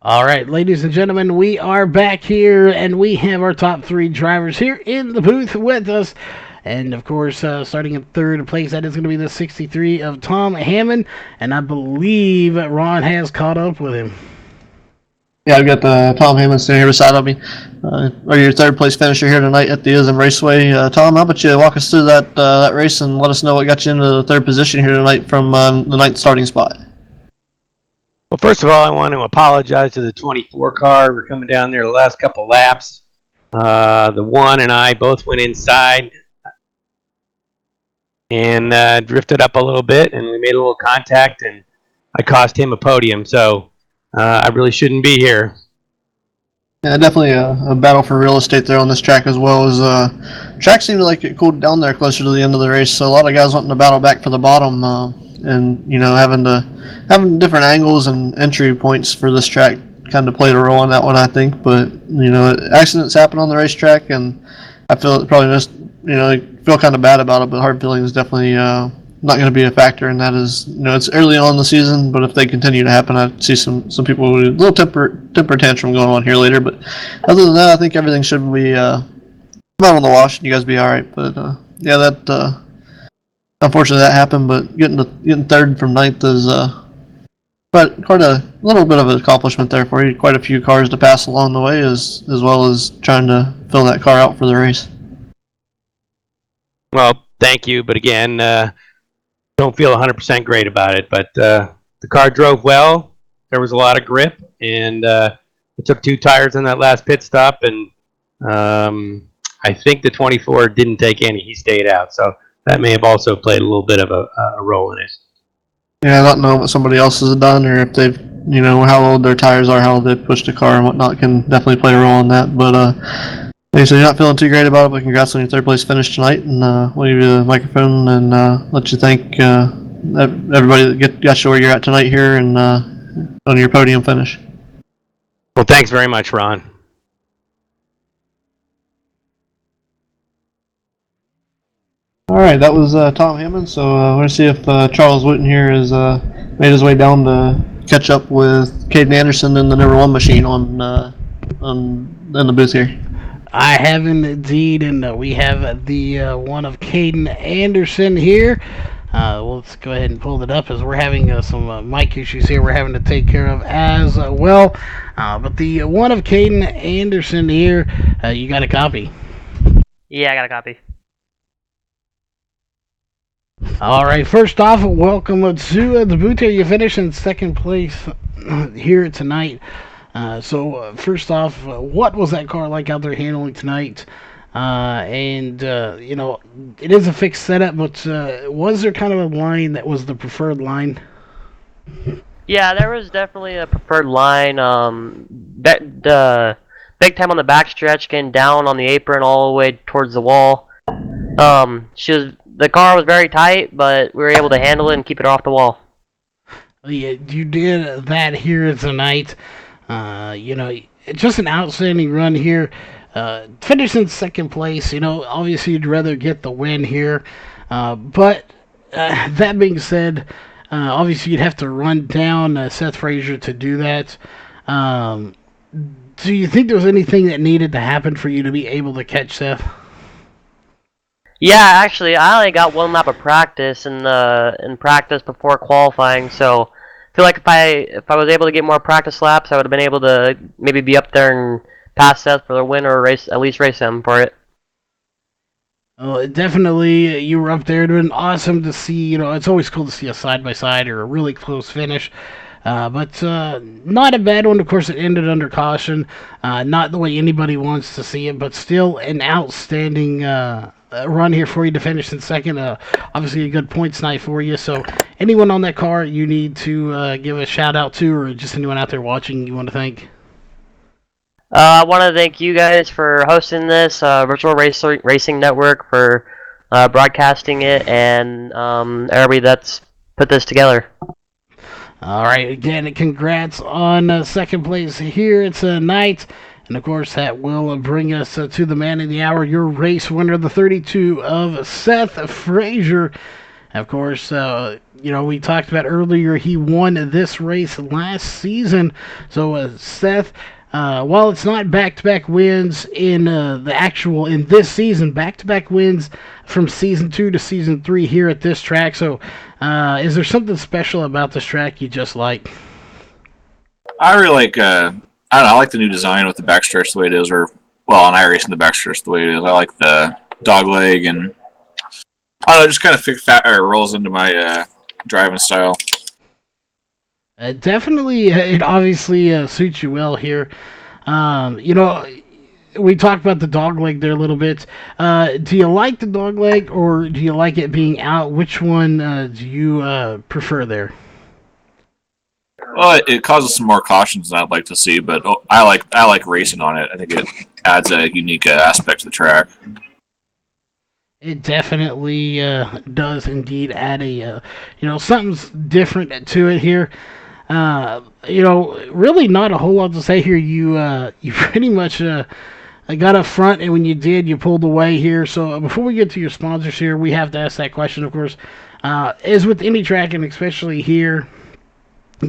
All right, ladies and gentlemen, we are back here, and we have our top 3 drivers here in the booth with us. And, of course, starting in 3rd place, that is going to be the 63 of Tom Hammond. And I believe Ron has caught up with him. Yeah, I've got Tom Hammond sitting here beside of me. Are your 3rd place finisher here tonight at the ISM Raceway. Tom, how about you walk us through that race and let us know what got you into the 3rd position here tonight from the 9th starting spot? Well, first of all, I want to apologize to the 24 car. We're coming down there the last couple laps. The 1 and I both went inside and drifted up a little bit, and we made a little contact, and I cost him a podium. So I really shouldn't be here. Yeah, definitely a battle for real estate there on this track, as well as track seemed like it cooled down there closer to the end of the race. So a lot of guys wanting to battle back for the bottom, and having different angles and entry points for this track kind of played a role in that one, I think. But accidents happen on the racetrack, and I feel probably just feel kind of bad about it. But hard feelings definitely not going to be a factor, and that is it's early on in the season. But if they continue to happen, I see some people with a little temper tantrum going on here later. But other than that, I think everything should be not on the wash. You guys be all right. But yeah, that. Unfortunately, that happened, but getting 3rd from 9th is quite a little bit of an accomplishment there for you. Quite a few cars to pass along the way, as well as trying to fill that car out for the race. Well, thank you, but again, don't feel 100% great about it. But the car drove well. There was a lot of grip, and it took 2 tires on that last pit stop, and I think the 24 didn't take any. He stayed out, so that may have also played a little bit of a role in it. Yeah, I don't know what somebody else has done, or if they've, how old their tires are, how old they've pushed the car and whatnot can definitely play a role in that. But so you're not feeling too great about it, but congrats on your 3rd place finish tonight, and we'll give you the microphone and let you thank everybody that got you where you're at tonight here and on your podium finish. Well, thanks very much, Ron. All right, that was Tom Hammond. So we're going to see if Charles Wooten here has made his way down to catch up with Caden Anderson in the number 1 machine in the booth here. I have indeed, and we have the one of Caden Anderson here. Well, let's go ahead and pull it up as we're having some mic issues here we're having to take care of as well. But the one of Caden Anderson here, you got a copy. Yeah, I got a copy. All right, first off, welcome to the booth here. You finished in second place here tonight. First off, what was that car like out there handling tonight? You know, it is a fixed setup, but was there kind of a line that was the preferred line? Yeah, there was definitely a preferred line. The big time on the backstretch, getting down on the apron all the way towards the wall. The car was very tight, but we were able to handle it and keep it off the wall. Yeah, you did that here tonight. You know, just an outstanding run here. Finished in second place. You know, obviously you'd rather get the win here. But that being said, obviously you'd have to run down Seth Frazier to do that. Do you think there was anything that needed to happen for you to be able to catch Seth? Yeah, actually, I only got one lap of practice in practice before qualifying, so I feel like if I was able to get more practice laps, I would have been able to maybe be up there and pass Seth for the win, or at least race him for it. Well, definitely, you were up there. It would have been awesome to see. You know, it's always cool to see a side-by-side or a really close finish. But not a bad one. Of course, it ended under caution. Not the way anybody wants to see it, but still an outstanding run here for you to finish in second. Obviously, a good points night for you. So anyone on that car you need to give a shout-out to, or just anyone out there watching you want to thank? I want to thank you guys for hosting this Virtual Racing Network, for broadcasting it, and everybody that's put this together. All right, again, congrats on second place here tonight. And, of course, that will bring us to the man of the hour, your race winner, the 32 of Seth Frazier. Of course, you know, we talked about earlier, he won this race last season. So, Seth, while it's not back-to-back wins in this season, back-to-back wins from Season 2 to Season 3 here at this track. So, is there something special about this track you just like? I really like, I don't know, I like the new design with the backstretch the way it is, or, well, on iRacing, the backstretch the way it is. I like the dog leg, and, I don't know, just kind of rolls into my driving style. Definitely, it obviously suits you well here. You know, we talked about the dog leg there a little bit. Do you like the dog leg, or do you like it being out? Which one do you prefer there? Well, it causes some more cautions than I'd like to see, but I like racing on it. I think it adds a unique aspect to the track. It definitely does indeed add a, something's different to it here. Really not a whole lot to say here. You pretty much got up front, and when you did, you pulled away here. So before we get to your sponsors here, we have to ask that question, of course. As with any track, and especially here,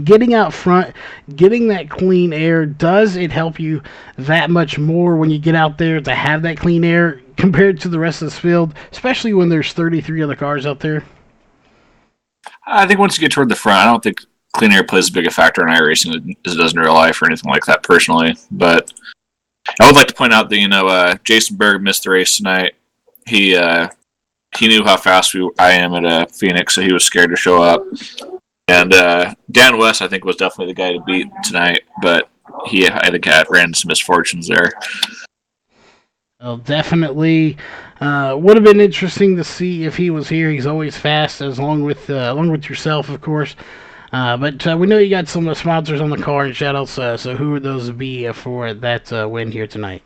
getting out front, getting that clean air, does it help you that much more when you get out there to have that clean air compared to the rest of the field, especially when there's 33 other cars out there? I think once you get toward the front, I don't think clean air plays as big a factor in iRacing as it does in real life or anything like that personally. But I would like to point out that, Jason Berg missed the race tonight. He knew how fast I am at Phoenix, so he was scared to show up. And Dan West, I think, was definitely the guy to beat tonight, but I think, ran into some misfortunes there. Well, definitely would have been interesting to see if he was here. He's always fast, along with yourself, of course. But we know you got some sponsors on the car and shoutouts. So who would those be for that win here tonight?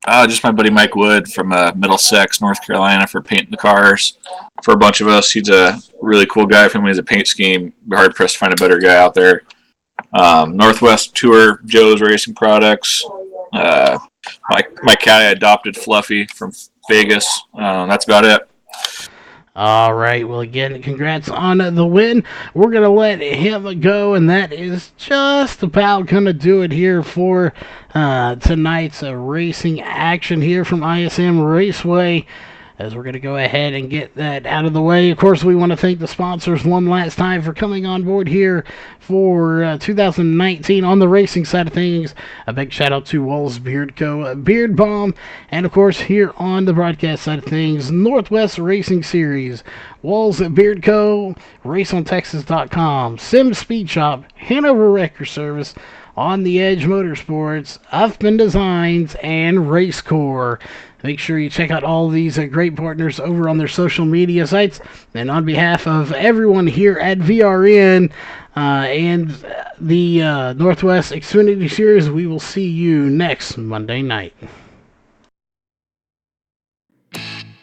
Just my buddy Mike Wood from Middlesex, North Carolina, for painting the cars for a bunch of us. He's a really cool guy. If anyone has a paint scheme, be hard pressed to find a better guy out there. Northwest Tour, Joe's Racing Products. My cat I adopted, Fluffy, from Vegas. That's about it. All right. Well, again, congrats on the win. We're going to let him go, and that is just about going to do it here for tonight's racing action here from ISM Raceway. as we're going to go ahead and get that out of the way. Of course, we want to thank the sponsors one last time for coming on board here for 2019 on the racing side of things. A big shout out to Walls Beard Co., Beard Balm, and of course here on the broadcast side of things, Northwest Racing Series, Walls Beard Co., RaceOnTexas.com, Sim Speed Shop, Hanover Wrecker Service, On the Edge Motorsports, Uffman Designs, and Racecore. Make sure you check out all these great partners over on their social media sites. And on behalf of everyone here at VRN and the Northwest Xfinity Series, we will see you next Monday night.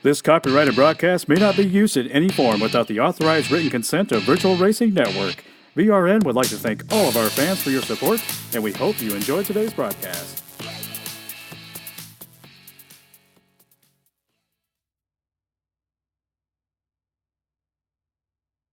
This copyrighted broadcast may not be used in any form without the authorized written consent of Virtual Racing Network. VRN would like to thank all of our fans for your support, and we hope you enjoyed today's broadcast.